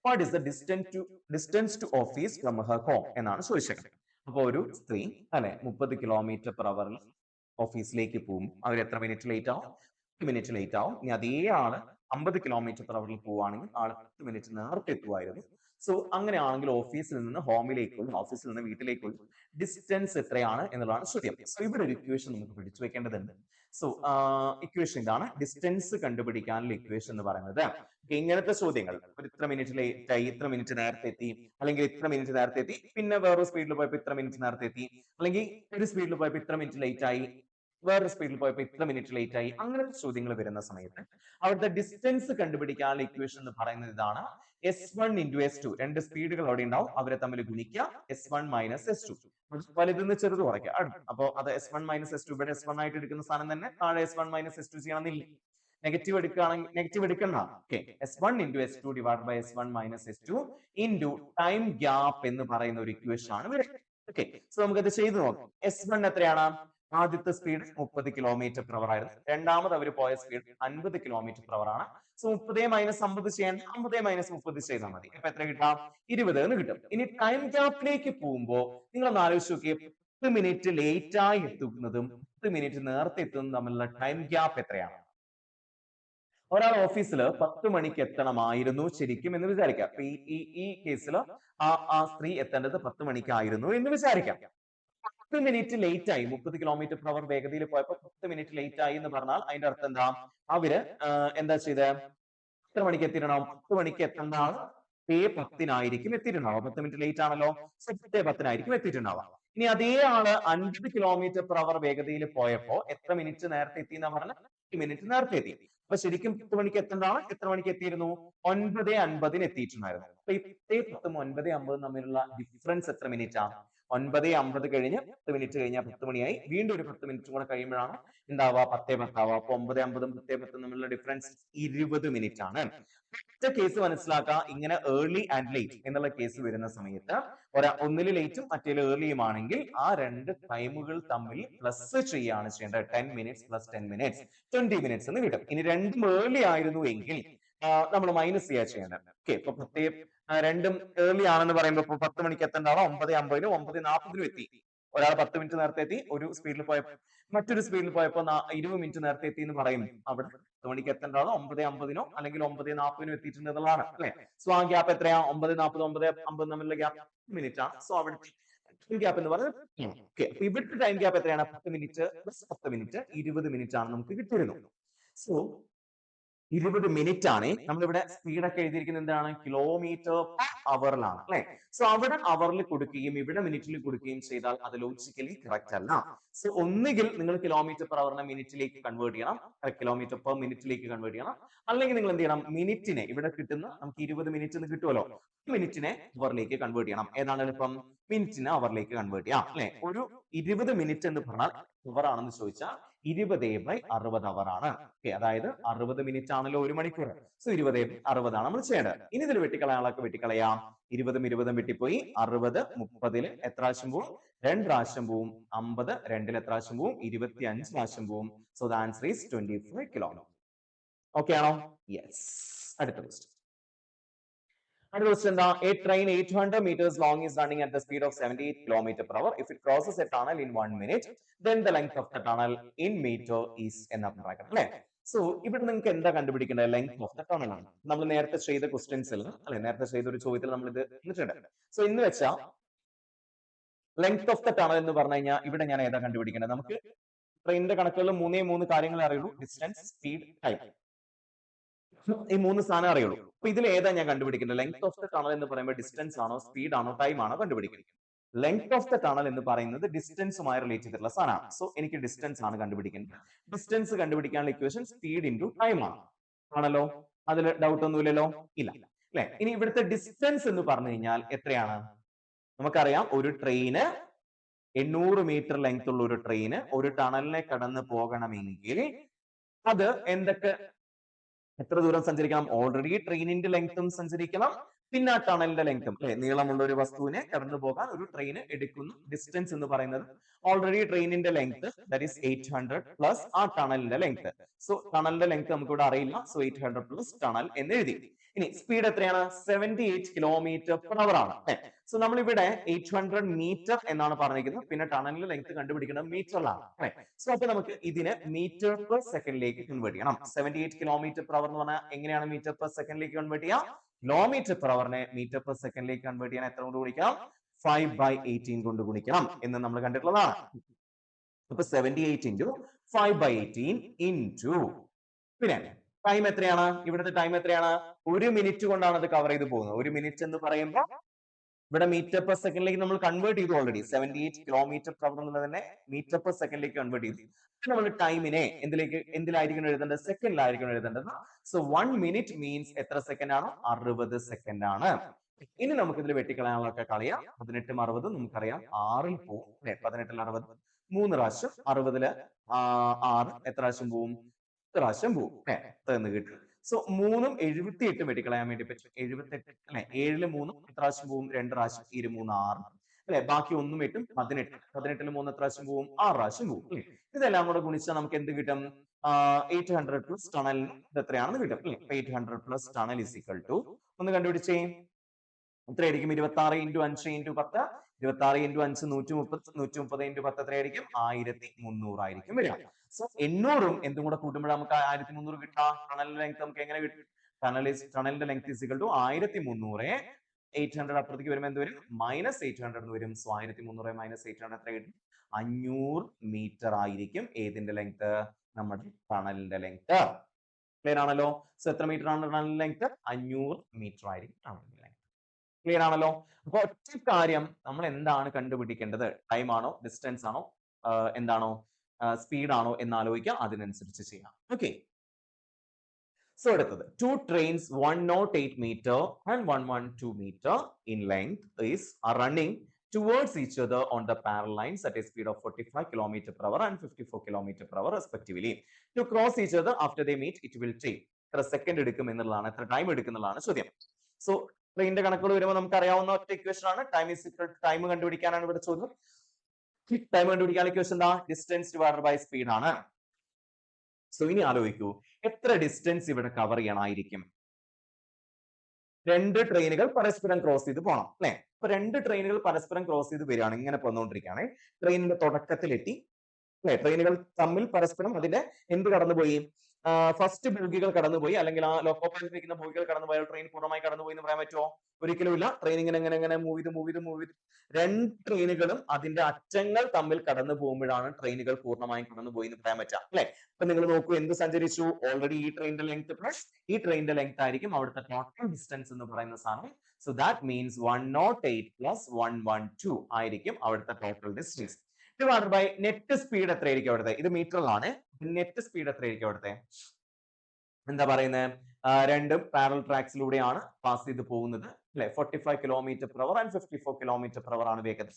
What is the distance to office from her home എന്നാണ് ചോദിച്ചത്. അപ്പൊ ഒരു സ്ത്രീ അല്ലെ 30 km/h ഓഫീസിലേക്ക് പോകും. അവർ എത്ര മിനിറ്റ് ലേറ്റ് ആവും 10 മിനിറ്റ് ലേറ്റ് ആവും. ഇനി അതേ ആള് 50 km/h പോവുകയാണെങ്കിൽ ആള് 10 മിനിറ്റ് നേരത്തെ എത്തുമായിരുന്നു. സോ അങ്ങനെയാണെങ്കിൽ ഓഫീസിൽ നിന്ന് ഹോമിലേക്കും ഓഫീസിൽ നിന്ന് വീട്ടിലേക്കും ഡിസ്റ്റൻസ് എത്രയാണ് എന്നുള്ളതാണ് ചോദ്യം. സോ ഇവിടെ ഒരു ഇക്വേഷൻ നമുക്ക് പിടിച്ചു വെക്കേണ്ടതുണ്ട്. സോ ഇക്വേഷൻ ഇതാണ്. ഡിസ്റ്റൻസ് കണ്ടുപിടിക്കാനുള്ള ഇക്വേഷൻ എന്ന് പറയുന്നത് ഇങ്ങനത്തെ ചോദ്യങ്ങൾ ഒരു ഇത്ര മിനിറ്റ് ലേറ്റ് ആയി ഇത്ര മിനിറ്റ് നേരത്തെ എത്തി അല്ലെങ്കിൽ ഇത്ര മിനിറ്റ് നേരത്തെ എത്തി പിന്നെ വേറൊരു സ്പീഡിൽ പോയപ്പോൾ ഇത്ര മിനിറ്റ് നേരത്തെ എത്തി അല്ലെങ്കിൽ ഒരു സ്പീഡിൽ പോയപ്പോൾ ഇത്ര മിനിറ്റ് ലേറ്റ് ആയി വേറൊരു സ്പീഡിൽ പോയപ്പോൾ ഇത്ര മിനിറ്റ് ലേറ്റ് ആയി അങ്ങനത്തെ ചോദ്യങ്ങൾ വരുന്ന സമയത്ത് അവിടുത്തെ ഡിസ്റ്റൻസ് കണ്ടുപിടിക്കാനുള്ള ഇക്വേഷൻ എന്ന് പറയുന്നത് ഇതാണ്. S1 into S2 രണ്ട് സ്പീഡുകൾ അവിടെ ഉണ്ടാവും. അവരെ തമ്മിൽ ഗുണിക്കുക S1 minus S2 വലുതെന്ന് ചെറുത് കുറയ്ക്കുക. അപ്പൊ അത് S1 minus S2 ഇവിടെ S1 ആയിട്ട് എടുക്കുന്ന സാധനം തന്നെ താഴെ S1 minus S2 ചെയ്യണമെന്നില്ല. നെഗറ്റീവ് എടുക്കുകയാണെങ്കിൽ നെഗറ്റീവ് എടുക്കണ്ട. Okay S1 into S2 divided by S1 minus S2 into time gap എന്ന് പറയുന്ന ഒരു ഇക്വേഷൻ ആണ് വരുന്നത്. ഓക്കെ സോ നമുക്കത് ചെയ്തു നോക്കാം. S1 എത്രയാണ് ആദ്യത്തെ സ്പീഡ് 30 km/h ആയിരുന്നു. രണ്ടാമത് അവർ പോയ സ്പീഡ് 50 km/h ആണ്. സോ 30 മൈനസ് 50 ചെയ്യാൻ 50 മൈനസ് 30 ചെയ്താൽ മതി. അപ്പൊ എത്ര കിട്ടാം 20 എന്ന് കിട്ടും. ഇനി ടൈം ഗ്യാപ്പിലേക്ക് പോകുമ്പോ നിങ്ങൾ ഒന്ന് ആലോചിച്ച് നോക്കിയേ 10 മിനിറ്റ് ലേറ്റ് ആയി എത്തുന്നതും 10 മിനിറ്റ് നേരത്തെ എത്തുന്നതും തമ്മിലുള്ള ടൈം ഗ്യാപ്പ് എത്രയാണ്? ഒരാൾ ഓഫീസിൽ 10 മണിക്ക് എത്തണമായിരുന്നു ശരിക്കും എന്ന് വിചാരിക്കാം. അപ്പൊ ഈ കേസിൽ ആ സ്ത്രീ എത്തേണ്ടത് 10 മണിക്കായിരുന്നു എന്ന് വിചാരിക്കാം. 10 മിനിറ്റ് ലേറ്റ് ആയി 30 km/h വേഗതയിൽ പോയപ്പോ 10 മിനിറ്റ് ലേറ്റ് ആയി എന്ന് പറഞ്ഞാൽ അതിന്റെ അർത്ഥം എന്താ അവര് എന്താ ചെയ്ത് എത്ര മണിക്ക് എത്തിയിട്ടുണ്ടാവും 10 മണിക്ക് എത്തേണ്ട ആൾ 10:10 എത്തിയിട്ടുണ്ടാവും. 10 മിനിറ്റ് ലേറ്റ് ആണല്ലോ 10:10 എത്തിയിട്ടുണ്ടാവാം. ഇനി അതേ ആള് 50 km/h വേഗതയിൽ പോയപ്പോ എത്ര മിനിറ്റ് നേരത്തെ എത്തി എന്നാ പറഞ്ഞാൽ 10 മിനിറ്റ് നേരത്തെ എത്തി. അപ്പൊ ശരിക്കും 10 മണിക്ക് എത്തേണ്ട ആൾ എത്ര മണിക്ക് എത്തിയിരുന്നു 9:50 എത്തിയിട്ടുണ്ടായിരുന്നു. അപ്പൊ 10:10 9:50 തമ്മിലുള്ള ഡിഫറൻസ് എത്ര മിനിറ്റാ 9:50 കഴിഞ്ഞ് 10 മിനിറ്റ് കഴിഞ്ഞാൽ 10 മണിയായി. വീണ്ടും ഒരു 10 മിനിറ്റ് കൂടെ കഴിയുമ്പോഴാണ് ഉണ്ടാവുക 10:10 ആവുക. അപ്പൊ 9:50 10:10 തമ്മിലുള്ള ഡിഫറൻസ് 20 മിനിറ്റ് ആണ്. ഒറ്റ കേസ് മനസ്സിലാക്കുക. ഇങ്ങനെ ഏർലി ആൻഡ് ലേറ്റ് എന്നുള്ള കേസ് വരുന്ന സമയത്ത് ഒന്നിൽ ലേറ്റും മറ്റേ ഏർലിയും ആണെങ്കിൽ ആ രണ്ട് ടൈമുകൾ തമ്മിൽ പ്ലസ് ചെയ്യാണ് ചെയ്യേണ്ടത്. 10 മിനിറ്റ്സ് പ്ലസ് 10 മിനിറ്റ്സ് 20 മിനിറ്റ്സ് എന്ന് കിട്ടും. ഇനി രണ്ടും ഏർലി ആയിരുന്നു എങ്കിൽ നമ്മൾ മൈനസ് ചെയ്യാ ചെയ്യേണ്ടത്. ഓക്കെ ഇപ്പൊ രണ്ടും ഏർലി ആണെന്ന് പറയുമ്പോൾ ഇപ്പൊ 10 മണിക്ക് എത്തേണ്ട ആളോ 9:50 9:40 എത്തി. ഒരാൾ 10 മിനിറ്റ് നേരത്തെ എത്തി. ഒരു സ്പീഡിൽ പോയപ്പോ മറ്റൊരു സ്പീഡിൽ പോയപ്പോ 20 മിനിറ്റ് നേരത്തെ എത്തി എന്ന് പറയും. അവിടെ 10 മണിക്ക് എത്തേണ്ട ആളോ 9:50 അല്ലെങ്കിൽ 9:40 എത്തിയിട്ടുണ്ട് എന്നുള്ളതാണ് അല്ലെ. സോ ആ ഗ്യാപ്പ് എത്രയാ 9:40 9:50 തമ്മിലുള്ള ഗ്യാപ്പ് മിനിറ്റ് ആണ്. സോ അവിടെ ടൈം ഗ്യാപ്പ് എന്ന് പറയുന്നത് ഓക്കെ അപ്പൊ ഇവിടുത്തെ ടൈം ഗ്യാപ്പ് എത്രയാണ് 10 മിനിറ്റ് പ്ലസ് 10 മിനിറ്റ് 20 മിനിറ്റ് ആണ് നമുക്ക് കിട്ടിയിരുന്നു. സോ 20 മിനിറ്റ് ആണ്. നമ്മളിവിടെ സ്പീഡൊക്കെ എഴുതിയിരിക്കുന്നത് എന്താണ് km/h അല്ലെ. സോ അവിടെ അവറിൽ കൊടുക്കുകയും ഇവിടെ മിനിറ്റിൽ കൊടുക്കുകയും ചെയ്താൽ അത് ലോജിക്കലി കറക്റ്റ് അല്ല. സോ ഒന്നുകിൽ നിങ്ങൾ km/h മിനിറ്റിലേക്ക് കൺവേർട്ട് ചെയ്യണം km/മിനിറ്റിലേക്ക് കൺവേർട്ട് ചെയ്യണം. അല്ലെങ്കിൽ നിങ്ങൾ എന്ത് ചെയ്യണം മിനിറ്റിനെ ഇവിടെ കിട്ടുന്ന നമുക്ക് 20 മിനിറ്റ് എന്ന് കിട്ടുമല്ലോ മിനിറ്റിനെ അവറിലേക്ക് കൺവേർട്ട് ചെയ്യണം. ഏതാണ് എളുപ്പം മിനിറ്റിനെ അവറിലേക്ക് കൺവേർട്ട് ചെയ്യാം അല്ലെ. ഒരു 20 മിനിറ്റ് എന്ന് പറഞ്ഞാൽ അവർ ആണെന്ന് ചോദിച്ചാൽ 20/60 അവർ ആണ്. അതായത് 60 മിനിറ്റ് ആണല്ലോ 1 മണിക്കൂർ. സോ 20/60 ആണ് നമ്മൾ ചെയ്യേണ്ടത്. ഇനി ഇതിൽ വെട്ടിക്കളയാളൊക്കെ വെട്ടിക്കളയാം. 20ഉം 20ഉം വെട്ടിപ്പോയി. 60 30ൽ എത്ര പ്രാവശ്യം പോവും? 2 പ്രാവശ്യം പോവും. 50 2ൽ എത്ര പ്രാവശ്യം പോവും? 25 പ്രാവശ്യം പോവും. So the answer is 25 kilometre. Okay ആണോ? യെസ്. അടുത്ത ക്വസ്റ്റ്യൻ. അടുത്ത ക്വസ്റ്റ്യൻ എന്താ? A train 800 meters long is running at the speed of 78 km/h. If it crosses a tunnel in 1 minute, then the length of the tunnel in meter is എന്നാണ് പറയുന്നത് അല്ലേ? So ഇവിടെ നിങ്ങൾക്ക് എന്താ കണ്ടുപിടിക്കേണ്ടത്? ലെങ്ത് ഓഫ് ദ ടണൽ ആണ്. നമ്മൾ നേരത്തെ ചെയ്ത ക്വസ്റ്റ്യൻസിൽ അല്ലെ, നേരത്തെ ചെയ്ത ഒരു ചോദ്യത്തിൽ നമ്മൾ ഇത് ഇട്ടിട്ടുണ്ട്. സോ ഇന്ന് വെച്ചാൽ ലെങ്ത് ഓഫ് ദ ടണൽ എന്ന് പറഞ്ഞു കഴിഞ്ഞാൽ ഇവിടെ ഞാൻ ഏതാ കണ്ടുപിടിക്കേണ്ടത്? നമുക്ക് ട്രെയിനിന്റെ കണക്കുകളിൽ 3 കാര്യങ്ങളെ അറിയുള്ളൂ. Distance, speed, time. ഈ 3 സാധനം അറിയുള്ളൂ. അപ്പൊ ഇതിൽ ഏതാ ഞാൻ കണ്ടുപിടിക്കുന്നത്? ലെങ്ത് ഓഫ് ദ ടണൽ എന്ന് പറയുമ്പോൾ ഡിസ്റ്റൻസ് ആണോ, സ്പീഡ് ആണോ, ടൈം ആണോ കണ്ടുപിടിക്കുന്നത്? ലെങ്ത് ഓഫ് ദ ടണൽ എന്ന് പറയുന്നത് ഡിസ്റ്റൻസുമായി റിലേറ്റ് ചെയ്തിട്ടുള്ള സാധനമാണ്. സോ എനിക്ക് ഡിസ്റ്റൻസ് ആണ് കണ്ടുപിടിക്കുന്നത്. ഡിസ്റ്റൻസ് കണ്ടുപിടിക്കാനുള്ള ഇക്വേഷൻ സ്പീഡ് ഇൻറ്റു ടൈം ആണ്. ആണല്ലോ? അതിൽ ഡൗട്ട് ഒന്നുമില്ലല്ലോ? ഇല്ല അല്ലെ? ഇനി ഇവിടുത്തെ ഡിസ്റ്റൻസ് എന്ന് പറഞ്ഞു കഴിഞ്ഞാൽ എത്രയാണ്? നമുക്കറിയാം, ഒരു ട്രെയിന് 800 മീറ്റർ ലെങ്ത് ഉള്ള ഒരു ട്രെയിന് ഒരു ടണലിനെ കടന്നു പോകണമെങ്കിൽ അത് എത്ര ദൂരം സഞ്ചരിക്കണം? ഓൾറെഡി ട്രെയിനിന്റെ ലെങ്ത്തും സഞ്ചരിക്കണം, പിന്നെ ആ ടണലിന്റെ ലെങ്ത്തും അല്ലെ, നീളമുള്ള ഒരു വസ്തുവിനെ കടന്നു പോകാൻ ഒരു ട്രെയിൻ എടുക്കുന്ന ഡിസ്റ്റൻസ് എന്ന് പറയുന്നത് ഓൾറെഡി ട്രെയിനിന്റെ ലെങ്ത് ദാറ്റ് ഈസ് 800 പ്ലസ് ആ ടണലിന്റെ ലെങ്ത്. സോ ടണലിന്റെ ലെങ്ത് നമുക്ക് ഇവിടെ അറിയില്ല. സോ 800 പ്ലസ് ടണൽ എന്ന് എഴുതി. ഇനി സ്പീഡ് എത്രയാണ്? 78 km/h ആണ്. സോ നമ്മൾ ഇവിടെ 800 മീറ്റർ എന്നാണ് പറഞ്ഞിരിക്കുന്നത്. പിന്നെ ടണലിന്റെ ലെങ്ത് കണ്ടുപിടിക്കുന്നത് മീറ്ററിലാണ്. സോ അപ്പൊ നമുക്ക് ഇതിനെ മീറ്റർ പെർ സെക്കൻഡിലേക്ക് കൺവേർട്ട് ചെയ്യണം. 78 km/h എന്ന് പറഞ്ഞാൽ എങ്ങനെയാണ് മീറ്റർ പെർ സെക്കൻഡിലേക്ക് കൺവേർട്ട് ചെയ്യാം? കിലോമീറ്റർ പെർ അവറിനെ മീറ്റർ പെർ സെക്കൻഡിലേക്ക് കൺവേർട്ട് ചെയ്യാൻ എത്ര കൊണ്ട് ഗുണിക്കണം? 5/18 കൊണ്ട് ഗുണിക്കണം എന്ന് നമ്മൾ കണ്ടിട്ടുള്ളതാണ്. അപ്പൊ 78 ഇൻറ്റു 5/18 ഇൻറ്റു പിന്നെ ടൈം എത്രയാണ്? ഇവിടുത്തെ ടൈം എത്രയാണ്? 1 മിനിറ്റ് കൊണ്ടാണ് അത് കവർ ചെയ്ത് പോകുന്നത്. 1 മിനിറ്റ് എന്ന് പറയുമ്പോൾ ഇവിടെ മീറ്റർ പെർ സെക്കൻഡിലേക്ക് നമ്മൾ കൺവേർട്ട് ചെയ്തു ഓൾറെഡി. 78 km/h എന്നുള്ളതിനെ മീറ്റർ പെർ സെക്കൻഡിലേക്ക് കൺവേർട്ട് ചെയ്തു. നമ്മൾ ടൈമിനെ എന്തിലായിരിക്കണം എഴുതേണ്ടത്? സെക്കൻഡിലായിരിക്കണം എഴുതേണ്ടത്. സോ 1 മിനിറ്റ് മീൻസ് എത്ര സെക്കൻഡ് ആണ്? 60 സെക്കൻഡ് ആണ്. ഇനി നമുക്ക് ഇതിൽ വെട്ടിക്കളയാനുള്ളതൊക്കെ കളയാം. 18ഉം 60 നമുക്കറിയാം 6ൽ പോകും അല്ലെ? 18ൽ 60 3 പ്രാവശ്യം, 60ൽ 6 എത്ര പ്രാവശ്യം പോവും? പ്രാവശ്യം പോവും എന്ന് കിട്ടും. സോ 3ഉം 78ഉം വെട്ടിക്കളയാൻ വേണ്ടി പറ്റും. 78 അല്ലെ? 7ൽ 3 എത്ര പ്രാവശ്യം പോവും? 2 പ്രാവശ്യം. 2 3 6 അല്ലെ? ബാക്കി 1ഉം 8ഉം 18. 18ൽ 3 എത്ര പ്രാവശ്യം പോവും? 6 പ്രാവശ്യം പോവും അല്ലെ? ഇതെല്ലാം കൂടെ ഗുണിച്ചാൽ നമുക്ക് എന്ത് കിട്ടും? 800 പ്ലസ് ടണൽ എത്രയാണെന്ന് കിട്ടും അല്ലെ? 800 plus tunnel is equal to ഒന്ന് കണ്ടുപിടിച്ചേ. എത്രയായിരിക്കും? 26 ഇൻറ്റു 5 ഇൻറ്റു 10. 26 ഇൻറ്റു 5 130. 130 ഇൻറ്റു 10 എത്രയായിരിക്കും? 1300 ആയിരിക്കും വരിക. സോ 800ഉം എന്തും കൂടെ കൂട്ടുമ്പോൾ നമുക്ക് 1300 കിട്ടാം. ടണലിന്റെ ലെങ്ത് നമുക്ക് എങ്ങനെ കിട്ടും? ടണലിന്റെ ലെങ്ത് ഇസ് ഈക്വൽ ടു 1300. 800 അപ്പുറത്തേക്ക് വരുമ്പോൾ എന്ത് വരും? -800 എന്ന് വരും. സോ 1300 -800 എത്ര കിട്ടും? 500 മീറ്റർ ആയിരിക്കും ഏതിന്റെ ലെങ്ത്? നമ്മുടെ ടണലിന്റെ ലെങ്ത്. ക്ലിയർ ആണല്ലോ? സോ എത്ര മീറ്റർ ആണ് ടണലിന്റെ ലെങ്ത്? 500 മീറ്റർ ആയിരിക്കും ടണലിന്റെ ലെങ്ത്. ക്ലിയർ ആണല്ലോ? അപ്പൊ ഒറ്റ കാര്യം, നമ്മൾ എന്താണ് കണ്ടുപിടിക്കേണ്ടത്? ടൈം ആണോ, ഡിസ്റ്റൻസ് ആണോ, എന്താണോ, സ്പീഡ് ആണോ എന്ന് ആലോചിക്കാം. അതിനനുസരിച്ച് ചെയ്യാം. ഓക്കെ. സോ അടുത്തത് 2 trains 108 meter and 112 meter in length are running towards each other on the parallel lines at a speed of 45 km/h and 54 km/h respectively. To cross each other after they meet, it will take എത്ര second എടുക്കും എന്നുള്ളതാണ്, എത്ര time എടുക്കും എന്നുള്ളതാണ് ചോദ്യം. So ട്രെയിനിന്റെ കണക്കുകൾ വരുമ്പോൾ നമുക്ക് അറിയാവുന്ന ഒറ്റ ഇക്വേഷൻ ആണ്. ടൈം കണ്ടുപിടിക്കാനാണ് ഇവിടെ ചോദ്യം. ടൈം കണ്ടുപിടിക്കാൻ ഇക്വേഷൻ എന്താ? ഡിസ്റ്റൻസ് ഡിവൈഡഡ് ബൈ സ്പീഡ് ആണ്. സോ ഇനി ആലോചിക്കൂ, എത്ര ഡിസ്റ്റൻസ് ഇവിടെ കവർ ചെയ്യണമായിരിക്കും? 2 ട്രെയിനുകൾ പരസ്പരം ക്രോസ് ചെയ്ത് പോകണം അല്ലെ? അപ്പൊ 2 ട്രെയിനുകൾ പരസ്പരം ക്രോസ് ചെയ്ത് വരികയാണ്, ഇങ്ങനെ പോന്നുകൊണ്ടിരിക്കുകയാണ്. ട്രെയിനിന്റെ തുടക്കത്തിലെത്തി അല്ലെ? ട്രെയിനുകൾ തമ്മിൽ പരസ്പരം അതിന്റെ എന്ത് കടന്നുപോയി? ഫസ്റ്റ് ബോഗികൾ കടന്നുപോയി, അല്ലെങ്കിൽ ആ ലോക്കോ പൈലറ്റ് ഇരിക്കുന്ന ബോഗികൾ കടന്നുപോയാൽ ട്രെയിൻ പൂർണ്ണമായി കടന്നുപോയി എന്ന് പറയാൻ പറ്റുമോ? ഒരിക്കലും ഇല്ല. ട്രെയിൻ ഇങ്ങനെ മൂവ് ചെയ്ത് 2 ട്രെയിനുകളും അതിന്റെ അറ്റങ്ങൾ തമ്മിൽ കടന്നു പോകുമ്പോഴാണ് ട്രെയിനുകൾ പൂർണ്ണമായും കടന്നുപോയി എന്ന് പറയാൻ പറ്റുക അല്ലെ? അപ്പൊ നിങ്ങൾ നോക്കൂ, എന്ത് സഞ്ചരിച്ചു? ഓൾറെഡി ഈ ട്രെയിനിന്റെ ലെങ്ത് പ്ലസ് ഈ ട്രെയിനിന്റെ ലെങ്ത് ആയിരിക്കും അവിടുത്തെ ടോട്ടൽ ഡിസ്റ്റൻസ് എന്ന് പറയുന്ന സാധനം. സോ ദാറ്റ് മീൻസ് 108 പ്ലസ് 112 ആയിരിക്കും അവിടുത്തെ total distance. Divided by net speed എത്രയായിരിക്കും അവിടുത്തെ? ഇത് മീറ്ററിലാണ്. നെറ്റ് സ്പീഡ് എത്രയായിരിക്കും അവിടുത്തെ? എന്താ പറയുന്നത്? രണ്ടും പാരലൽ ട്രാക്സിലൂടെയാണ് പാസ് ചെയ്ത് പോകുന്നത് അല്ലെ? 45 km/h ആൻഡ് 54 km/h ആണ് വേഗത.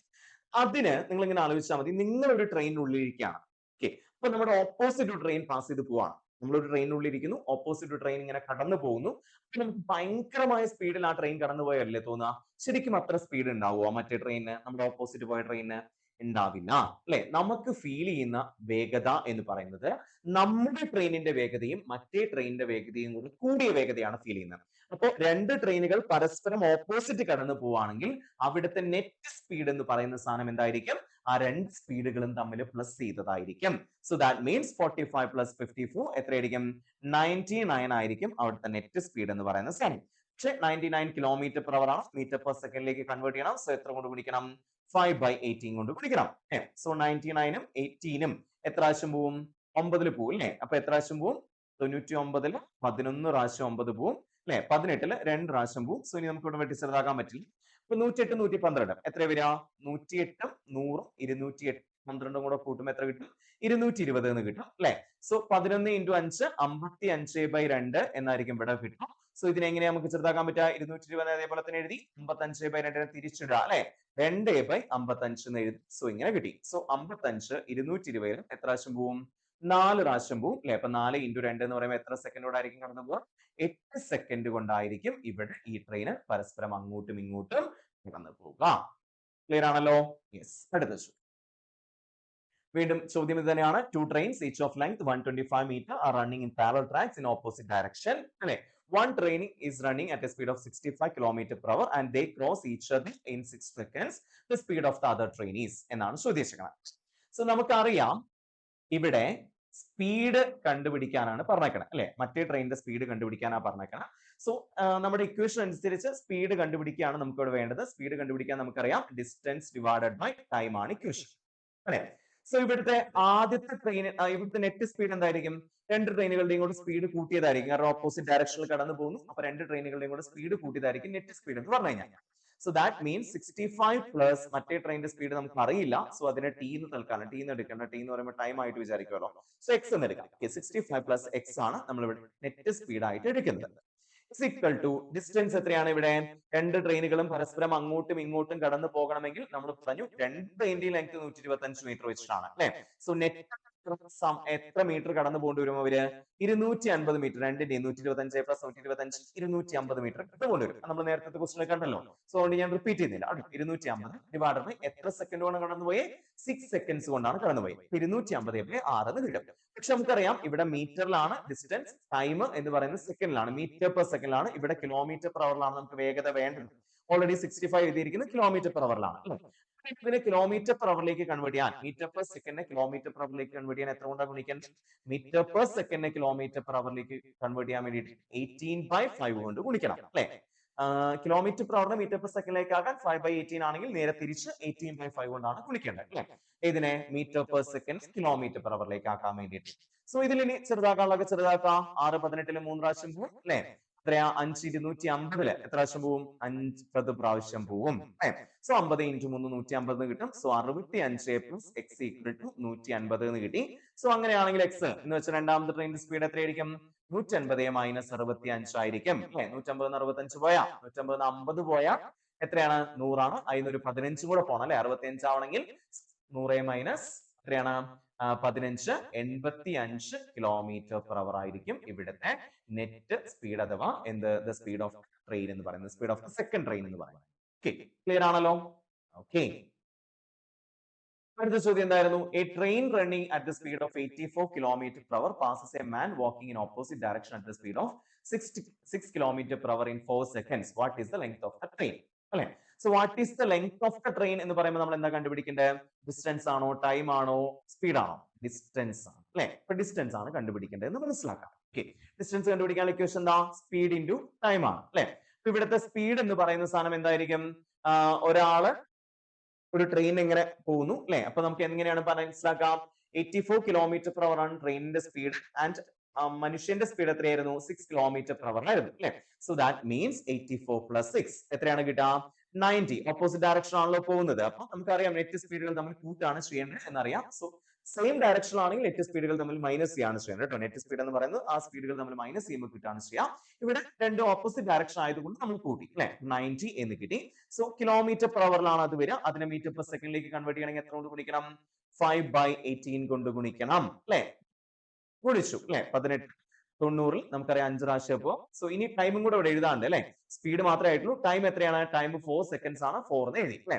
അതിന് നിങ്ങൾ ഇങ്ങനെ ആലോചിച്ചാൽ മതി, നിങ്ങൾ ഒരു ട്രെയിനിനുള്ളിൽ ഇരിക്കുകയാണ്. ഓക്കെ, അപ്പൊ നമ്മുടെ ഓപ്പോസിറ്റ് ട്രെയിൻ പാസ് ചെയ്ത് പോവാണ്. നമ്മളൊരു ട്രെയിനിനുള്ളിൽ ഇരിക്കുന്നു, ഓപ്പോസിറ്റ് ട്രെയിൻ ഇങ്ങനെ കടന്നു പോകുന്നു. അപ്പൊ നമുക്ക് ഭയങ്കരമായ സ്പീഡിൽ ആ ട്രെയിൻ കടന്നു പോയല്ലേ തോന്നുക? ശരിക്കും അത്ര സ്പീഡ് ഉണ്ടാവുമോ മറ്റേ ട്രെയിനിന്, നമ്മുടെ ഓപ്പോസിറ്റ് പോയ ട്രെയിനിന്? ഉണ്ടാവില്ല അല്ലെ? നമുക്ക് ഫീൽ ചെയ്യുന്ന വേഗത എന്ന് പറയുന്നത് നമ്മുടെ ട്രെയിനിന്റെ വേഗതയും മറ്റേ ട്രെയിനിന്റെ വേഗതയും കൂടി കൂടിയ വേഗതയാണ് ഫീൽ ചെയ്യുന്നത്. അപ്പൊ രണ്ട് ട്രെയിനുകൾ പരസ്പരം ഓപ്പോസിറ്റ് കടന്നു പോവുകയാണെങ്കിൽ അവിടുത്തെ നെറ്റ് സ്പീഡ് എന്ന് പറയുന്ന സാധനം എന്തായിരിക്കും? ആ രണ്ട് സ്പീഡുകളും തമ്മിൽ പ്ലസ് ചെയ്തതായിരിക്കും. സോ ദാറ്റ് മീൻസ് 45 പ്ലസ് 54 എത്രയായിരിക്കും? 99 ആയിരിക്കും അവിടുത്തെ നെറ്റ് സ്പീഡ് എന്ന് പറയുന്ന സാധനം. പക്ഷെ 99 കിലോമീറ്റർ പെർ അവർ ആണ്, മീറ്റർ പെർ സെക്കൻഡിലേക്ക് കൺവേർട്ട് ചെയ്യണം. സോ എത്ര കൊണ്ട് ഗുണിക്കണം? 5/18 കൊണ്ട് ഗുണിക്കണം. സോ 99ഉം 18ഉം എത്ര പ്രാവശ്യം പോവും? 9 പോവും അല്ലെ? അപ്പൊ എത്ര പ്രാവശ്യം പോവും? 99 11 പ്രാവശ്യം 9 പോവും അല്ലെ? 18 2 പ്രാവശ്യം പോവും. സോ ഇനി നമുക്ക് ഇവിടെ വെട്ടി ചെറുതാക്കാൻ പറ്റില്ല. അപ്പൊ 108 112 എത്ര വരിക? 108 100 208 12 കൂടെ കൂട്ടുമ്പോൾ എത്ര കിട്ടും? 220 എന്ന് കിട്ടും അല്ലെ? സോ 11 × 5 55/2 എന്നായിരിക്കും ഇവിടെ കിട്ടും. സോ ഇതിനെ എങ്ങനെയാ നമുക്ക് ചെറുതാക്കാൻ പറ്റുക? 220 അതേപോലെ തന്നെ എഴുതി 55/2 തിരിച്ചിടുക അല്ലെ? 2/55 എന്ന് എഴുതി. സോ ഇങ്ങനെ കിട്ടി. സോ 55 220 എത്ര പ്രാവശ്യം പോവും? 4 പ്രാവശ്യം പോവും അല്ലെ? അപ്പൊ 4 × 2 എന്ന് പറയുമ്പോൾ എത്ര സെക്കൻഡ് കൊണ്ടായിരിക്കും കടന്നു പോവുക? 8 സെക്കൻഡ് കൊണ്ടായിരിക്കും ഇവിടെ ഈ ട്രെയിൻ പരസ്പരം അങ്ങോട്ടും ഇങ്ങോട്ടും കടന്നു പോവുക. ക്ലിയർ ആണല്ലോ? യെസ്. അടുത്ത ചോദ്യം. വീണ്ടും ചോദ്യം ഇത് തന്നെയാണ്. Two trains each of length 125 meter are running in parallel tracks in opposite direction. അല്ലെ? One train is running at a speed of 65 km/h and they cross each other in 6 seconds. The speed of the other train is എന്നാണ് ചോദിച്ചിരിക്കുന്നത്. So നമുക്കറിയാം ഇവിടെ speed കണ്ടുപിടിക്കാനാണ് പറഞ്ഞേക്കണം അല്ലെ? മറ്റേ ട്രെയിനിന്റെ speed കണ്ടുപിടിക്കാനാണ് പറഞ്ഞേക്കണം. സോ നമ്മുടെ ഇക്വേഷൻ അനുസരിച്ച് സ്പീഡ് കണ്ടുപിടിക്കുകയാണ് നമുക്ക് ഇവിടെ വേണ്ടത്. സ്പീഡ് കണ്ടുപിടിക്കാൻ നമുക്കറിയാം ഡിസ്റ്റൻസ് ഡിവൈഡഡ് ബൈ ടൈം ആണ് ഇക്വേഷൻ അല്ലെ? സോ ഇവിടുത്തെ ആദ്യത്തെ ട്രെയിൻ ഇവിടുത്തെ നെറ്റ് സ്പീഡ് എന്തായിരിക്കും? രണ്ട് ട്രെയിനുകളുടെയും കൂടെ സ്പീഡ് കൂട്ടിയതായിരിക്കും. കാരണം ഓപ്പോസിറ്റ് ഡയറക്ഷനിൽ കടന്നു പോകുന്നു. അപ്പൊ രണ്ട് ട്രെയിനുകളുടെയും കൂടെ സ്പീഡ് കൂട്ടിയതായിരിക്കും നെറ്റ് സ്പീഡ് എന്ന് പറഞ്ഞു കഴിഞ്ഞാൽ. സോ ദാറ്റ് മീൻസ് 65 പ്ലസ് മറ്റേ ട്രെയിനിന്റെ സ്പീഡ് നമുക്ക് അറിയില്ല. സോ അതിനെ ടി എന്ന് തൽക്കാലം ടി എന്ന് എടുക്കേണ്ട. ടി എന്ന് പറയുമ്പോൾ ടൈം ആയിട്ട് വിചാരിക്കുമല്ലോ. സോ എക്സ് എന്ന് എടുക്കാം. 65 പ്ലസ് എക്സ് ആണ് നമ്മൾ ഇവിടെ നെറ്റ് സ്പീഡ് ആയിട്ട് എടുക്കുന്നത്. ഡിസ്റ്റൻസ് എത്രയാണ് ഇവിടെ? രണ്ട് ട്രെയിനുകളും പരസ്പരം അങ്ങോട്ടും ഇങ്ങോട്ടും കടന്നു പോകണമെങ്കിൽ നമ്മൾ പറഞ്ഞു രണ്ട് ട്രെയിനിന്റെ ലെങ്ത് 125 മീറ്റർ വെച്ചിട്ടാണ് അല്ലെ? സോ നെറ്റ് എത്ര മീറ്റർ കടന്നു പോകേണ്ടി വരും അവര്? 250 മീറ്റർ. രണ്ടിന്റെയും 125 പ്ലസ് 125 250 മീറ്റർ പോകേണ്ടി വരും. നമ്മൾ നേരത്തെ ക്വസ്റ്റിനെ കണ്ടല്ലോ. സോ അതുകൊണ്ട് ഞാൻ റിപ്പീറ്റ് ചെയ്യുന്നില്ല. 250 ഡിവൈഡ് ബൈ എത്ര സെക്കൻഡ് കൊണ്ട് കടന്നുപോയി? 6 സെക്കൻഡ്സ് കൊണ്ടാണ് കടന്നുപോയി. 250/6 എന്ന് കിട്ടും. പക്ഷെ നമുക്കറിയാം ഇവിടെ മീറ്ററിലാണ് ഡിസ്റ്റൻസ്, ടൈം എന്ന് പറയുന്നത് സെക്കൻഡിലാണ്, മീറ്റർ പെർ സെക്കൻഡിലാണ്. ഇവിടെ കിലോമീറ്റർ പെർ അവറിലാണ് നമുക്ക് വേഗത വേണ്ടത്. ഓൾറെഡി 65 എഴുതിയിരിക്കുന്നത് കിലോമീറ്റർ പെർ അവറിലാണ്. ഇതിനെ കിലോമീറ്റർ പെർ അവറിലേക്ക് കൺവേർട്ട് ചെയ്യാൻ, മീറ്റർ പെർ സെക്കൻഡിനെ കിലോമീറ്റർ പെർ അവറിലേക്ക് കൺവേർട്ട് ചെയ്യാൻ എത്ര കൊണ്ടാണ് ഗുണിക്കുന്നത്? മീറ്റർ പെർ സെക്കൻഡിനെ കിലോമീറ്റർ പെർ അവറിലേക്ക് കൺവേർട്ട് ചെയ്യാൻ വേണ്ടിയിട്ട് 18/5 കൊണ്ട് ഗുണിക്കണം അല്ലെ? കിലോമീറ്റർ പെർ അവറിനെ മീറ്റർ പെർ സെക്കൻഡിലേക്ക് ആക്കാൻ 5/18 ആണെങ്കിൽ നേരെ തിരിച്ച് 18/5 കൊണ്ടാണ് ഗുണിക്കേണ്ടത് അല്ലെ? ഇതിനെ metre per second kilometre per അവറിലേക്ക് ആക്കാൻ വേണ്ടിയിട്ട്. സോ ഇതിൽ ഇനി ചെറുതാക്കാനുള്ളതൊക്കെ ചെറുതാക്കാം. 6/18 3 പ്രാവശ്യം പോകും അല്ലെ? എത്രയാ? 5 250 എത്ര പ്രാവശ്യം പോവും? 50 പ്രാവശ്യം പോവും. സോ 50 × 3 150 കിട്ടും. So 65 plus X equal to 150 എന്ന് കിട്ടി. സോ അങ്ങനെയാണെങ്കിൽ എക്സ് എന്ന് വെച്ചാൽ രണ്ടാമത്തെ ട്രെയിനിന്റെ സ്പീഡ് എത്രയായിരിക്കും? 150 മൈനസ് 65 ആയിരിക്കും. 150 65 പോയാ 150 50 പോയാ എത്രയാണ്? 100 ആണ്. അതിനൊരു 15 കൂടെ പോകണം അല്ലെ? 65 ആവണമെങ്കിൽ 100 മൈനസ് എത്രയാണ്? 15 85 കിലോമീറ്റർ പെർ അവർ ആയിരിക്കും ഇവിടുത്തെ നെറ്റ് സ്പീഡ് അഥവാ എന്ത്? ദ സ്പീഡ് ഓഫ് ട്രെയിൻ എന്ന് പറയുന്നത്, സ്പീഡ് ഓഫ് സെക്കൻഡ് ട്രെയിൻ എന്ന് പറയുന്നത്. ഓക്കെ, ക്ലിയർ ആണല്ലോ? ഓക്കെ. അടുത്ത ചോദ്യം എന്തായിരുന്നു? A train running at the speed of 84 kilometre per our passes a man walking in opposite direction at the speed of 6 kilometre per our in 4 seconds. What is the length of the train? അല്ലെ? So what is the length of the train എന്ന് പറയുമ്പോൾ നമ്മൾ എന്താ കണ്ടുപിടിക്കേണ്ടത്? Distance ആണോ, time ആണോ, speed ആണോ? Distance ആണ് അല്ലെ? അപ്പൊ ഡിസ്റ്റൻസ് ആണ് കണ്ടുപിടിക്കേണ്ടത് എന്ന് മനസ്സിലാക്കാം. ഓക്കെ, ഡിസ്റ്റൻസ് കണ്ടുപിടിക്കാൻ ഇക്വേഷൻ എന്താ? സ്പീഡ് ഇൻറ്റു ടൈം ആണ് അല്ലെ? അപ്പൊ ഇവിടുത്തെ സ്പീഡ് എന്ന് പറയുന്ന സാധനം എന്തായിരിക്കും? ഒരാള് ഒരു ട്രെയിൻ എങ്ങനെ പോകുന്നു അല്ലെ? അപ്പൊ നമുക്ക് എങ്ങനെയാണ് മനസ്സിലാക്കാം? 84 കിലോമീറ്റർ പെർ അവർ ആണ് ട്രെയിനിന്റെ സ്പീഡ് ആൻഡ് മനുഷ്യന്റെ സ്പീഡ് എത്രയായിരുന്നു? 6 കിലോമീറ്റർ പെർ അവർ ആയിരുന്നു അല്ലെ? സോ ദാറ്റ് മീൻസ് 84 പ്ലസ് 6 എത്രയാണ് കിട്ടുക? 90. ഓപ്പോസിറ്റ് ഡയറക്ഷൻ ആണല്ലോ പോകുന്നത്. അപ്പൊ നമുക്കറിയാം നെറ്റ് സ്പീഡുകൾ നമ്മൾ കൂട്ടാണ് ചെയ്യേണ്ടത് എന്നറിയാം. സോ സെയിം ഡയറക്ഷൻ ആണെങ്കിൽ നെറ്റ് സ്പീഡുകൾ തമ്മിൽ മൈനസ് ചെയ്യാണ് ചെയ്യുന്നത് കേട്ടോ. നെറ്റ് സ്പീഡ് എന്ന് പറയുന്നത് ആ സ്പീഡുകൾ തമ്മിൽ മൈനസ് ചെയ്യുമ്പോൾ കിട്ടാണ് ചെയ്യാം. ഇവിടെ രണ്ട് ഓപ്പോസിറ്റ് ഡയറക്ഷൻ ആയതുകൊണ്ട് നമ്മൾ കൂട്ടി അല്ലെ 90 എന്ന് കിട്ടി. സോ കിലോമീറ്റർ പെർ അവറിലാണ് അത് വരിക. അതിനെ മീറ്റർ പെർ സെക്കൻഡിലേക്ക് കൺവേർട്ട് ചെയ്യണമെങ്കിൽ എത്ര കൊണ്ട് ഗുണിക്കണം? 5/18 കൊണ്ട് ഗുണിക്കണം അല്ലെ. ഗുണിച്ചു അല്ലെ 18 90 നമുക്കറിയാം 5 പ്രാവശ്യം അപ്പോ. സോ ഇനി ടൈമും കൂടെ ഇവിടെ എഴുതാണ്ട് അല്ലെ. സ്പീഡ് മാത്രമേ ആയിട്ടുള്ളൂ. ടൈം എത്രയാണ്? ടൈം 4 സെക്കൻഡ്സ് ആണ്. 4 എന്ന് എഴുതി അല്ലെ.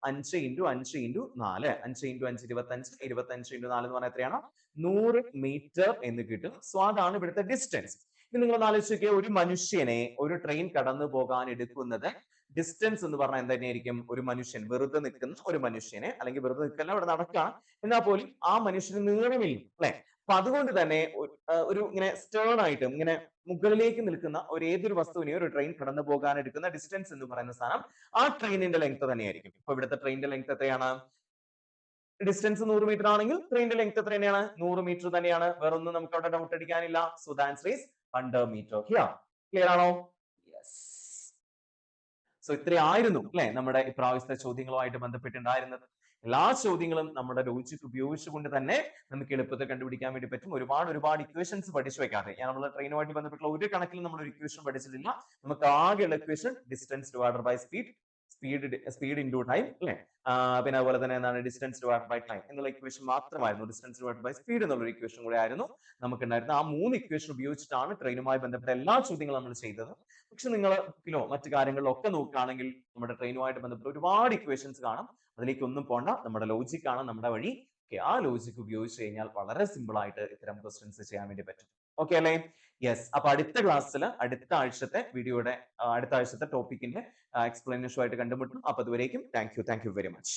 5 × 5 × 4 5 × 5 25 25 × 4 എന്ന് പറഞ്ഞാൽ എത്രയാണ്? 100 മീറ്റർ എന്ന് കിട്ടും. സോ അതാണ് ഇവിടുത്തെ ഡിസ്റ്റൻസ്. ഇനി നിങ്ങൾ ആലോചിച്ച് നോക്കിയേ, ഒരു മനുഷ്യനെ ഒരു ട്രെയിൻ കടന്നു പോകാൻ എടുക്കുന്നത് ഡിസ്റ്റൻസ് എന്ന് പറഞ്ഞാൽ എന്ത് തന്നെയായിരിക്കും? ഒരു മനുഷ്യൻ വെറുതെ നിൽക്കുന്ന ഒരു മനുഷ്യനെ, അല്ലെങ്കിൽ വെറുതെ നിൽക്കല്ല, ഇവിടെ നടക്കുകയാണ്, എന്നാൽ പോലും ആ മനുഷ്യന് നീളമില്ല അല്ലെ. അപ്പൊ അതുകൊണ്ട് തന്നെ ഒരു ഇങ്ങനെ സ്റ്റേൺ ആയിട്ടും ഇങ്ങനെ മുകളിലേക്ക് നിൽക്കുന്ന ഒരു ഏതൊരു വസ്തുവിനെയോ ഒരു ട്രെയിൻ കടന്നു പോകാൻ എടുക്കുന്ന ഡിസ്റ്റൻസ് എന്ന് പറയുന്ന സാധനം ആ ട്രെയിനിന്റെ ലെങ്ത് തന്നെയായിരിക്കും. ഇപ്പൊ ഇവിടുത്തെ ട്രെയിനിന്റെ ലെങ്ത് എത്രയാണ്? ഡിസ്റ്റൻസ് 100 മീറ്റർ ആണെങ്കിൽ ട്രെയിനിന്റെ ലെങ്ത് എത്ര തന്നെയാണ്? 100 മീറ്റർ തന്നെയാണ്. വേറെ ഒന്നും നമുക്ക് അവിടെ ഡൗട്ട് അടിക്കാനില്ല. So the answer is 100 metre here. Clear ആണോ? യെസ്. സോ ഇത്രയായിരുന്നു അല്ലെ നമ്മുടെ ഇപ്രാവശ്യത്തെ ചോദ്യങ്ങളുമായിട്ട് ബന്ധപ്പെട്ടുണ്ടായിരുന്നത്. എല്ലാ ചോദ്യങ്ങളും നമ്മുടെ ലോജിക് ഉപയോഗിച്ചുകൊണ്ട് തന്നെ നമുക്ക് എളുപ്പത്തിൽ കണ്ടുപിടിക്കാൻ വേണ്ടി പറ്റും. ഒരുപാട് ഇക്വേഷൻസ് പഠിച്ചു വെക്കാതെ. ഞാൻ നമ്മുടെ ട്രെയിനുമായിട്ട് ബന്ധപ്പെട്ടുള്ള ഒരു കണക്കിലും നമ്മൾ ഒരു ഇക്വേഷൻ പഠിച്ചിട്ടില്ല. നമുക്ക് ആകെയുള്ള equation distance divided by speed into time അല്ലെ. പിന്നെ അതുപോലെ തന്നെ എന്താണ് ഡിസ്റ്റൻസ് ഡിവൈഡഡ് ബൈ ടൈം എന്നുള്ള ഇക്വേഷൻ മാത്രമായിരുന്നു. ഡിസ്റ്റൻസ് ഡിവൈഡഡ് ബൈ സ്പീഡ് എന്നുള്ള ഇക്വേഷൻ കൂടെ ആയിരുന്നു നമുക്കുണ്ടായിരുന്നത്. ആ 3 ഇക്വേഷൻ ഉപയോഗിച്ചിട്ടാണ് ട്രെയിനുമായി ബന്ധപ്പെട്ട എല്ലാ ചോദ്യങ്ങളും നമ്മൾ ചെയ്തത്. പക്ഷെ നിങ്ങൾ ബുക്കിലോ മറ്റു കാര്യങ്ങളിലോ ഒക്കെ നോക്കുകയാണെങ്കിൽ നമ്മുടെ ട്രെയിനുമായിട്ട് ബന്ധപ്പെട്ട ഒരുപാട് ഇക്വേഷൻസ് കാണും. അതിലേക്ക് ഒന്നും പോണ്ട. നമ്മുടെ ലോജിക് ആണ് നമ്മുടെ വഴി. ആ ലോജിക് ഉപയോഗിച്ച് കഴിഞ്ഞാൽ വളരെ സിമ്പിൾ ആയിട്ട് ഇത്തരം ക്വസ്റ്റ്യൻസ് ചെയ്യാൻ വേണ്ടി പറ്റും. ഓക്കെ അല്ലേ? യെസ്. അപ്പൊ അടുത്ത ക്ലാസ്സിൽ അടുത്ത ആഴ്ചത്തെ വീഡിയോയുടെ അടുത്ത ആഴ്ചത്തെ ടോപ്പിക്കിന്റെ എക്സ്പ്ലനേഷൻ ആയിട്ട് കണ്ടുമുട്ടും. അപ്പൊ അതുവരേക്കും താങ്ക് യു വെരി മച്ച്.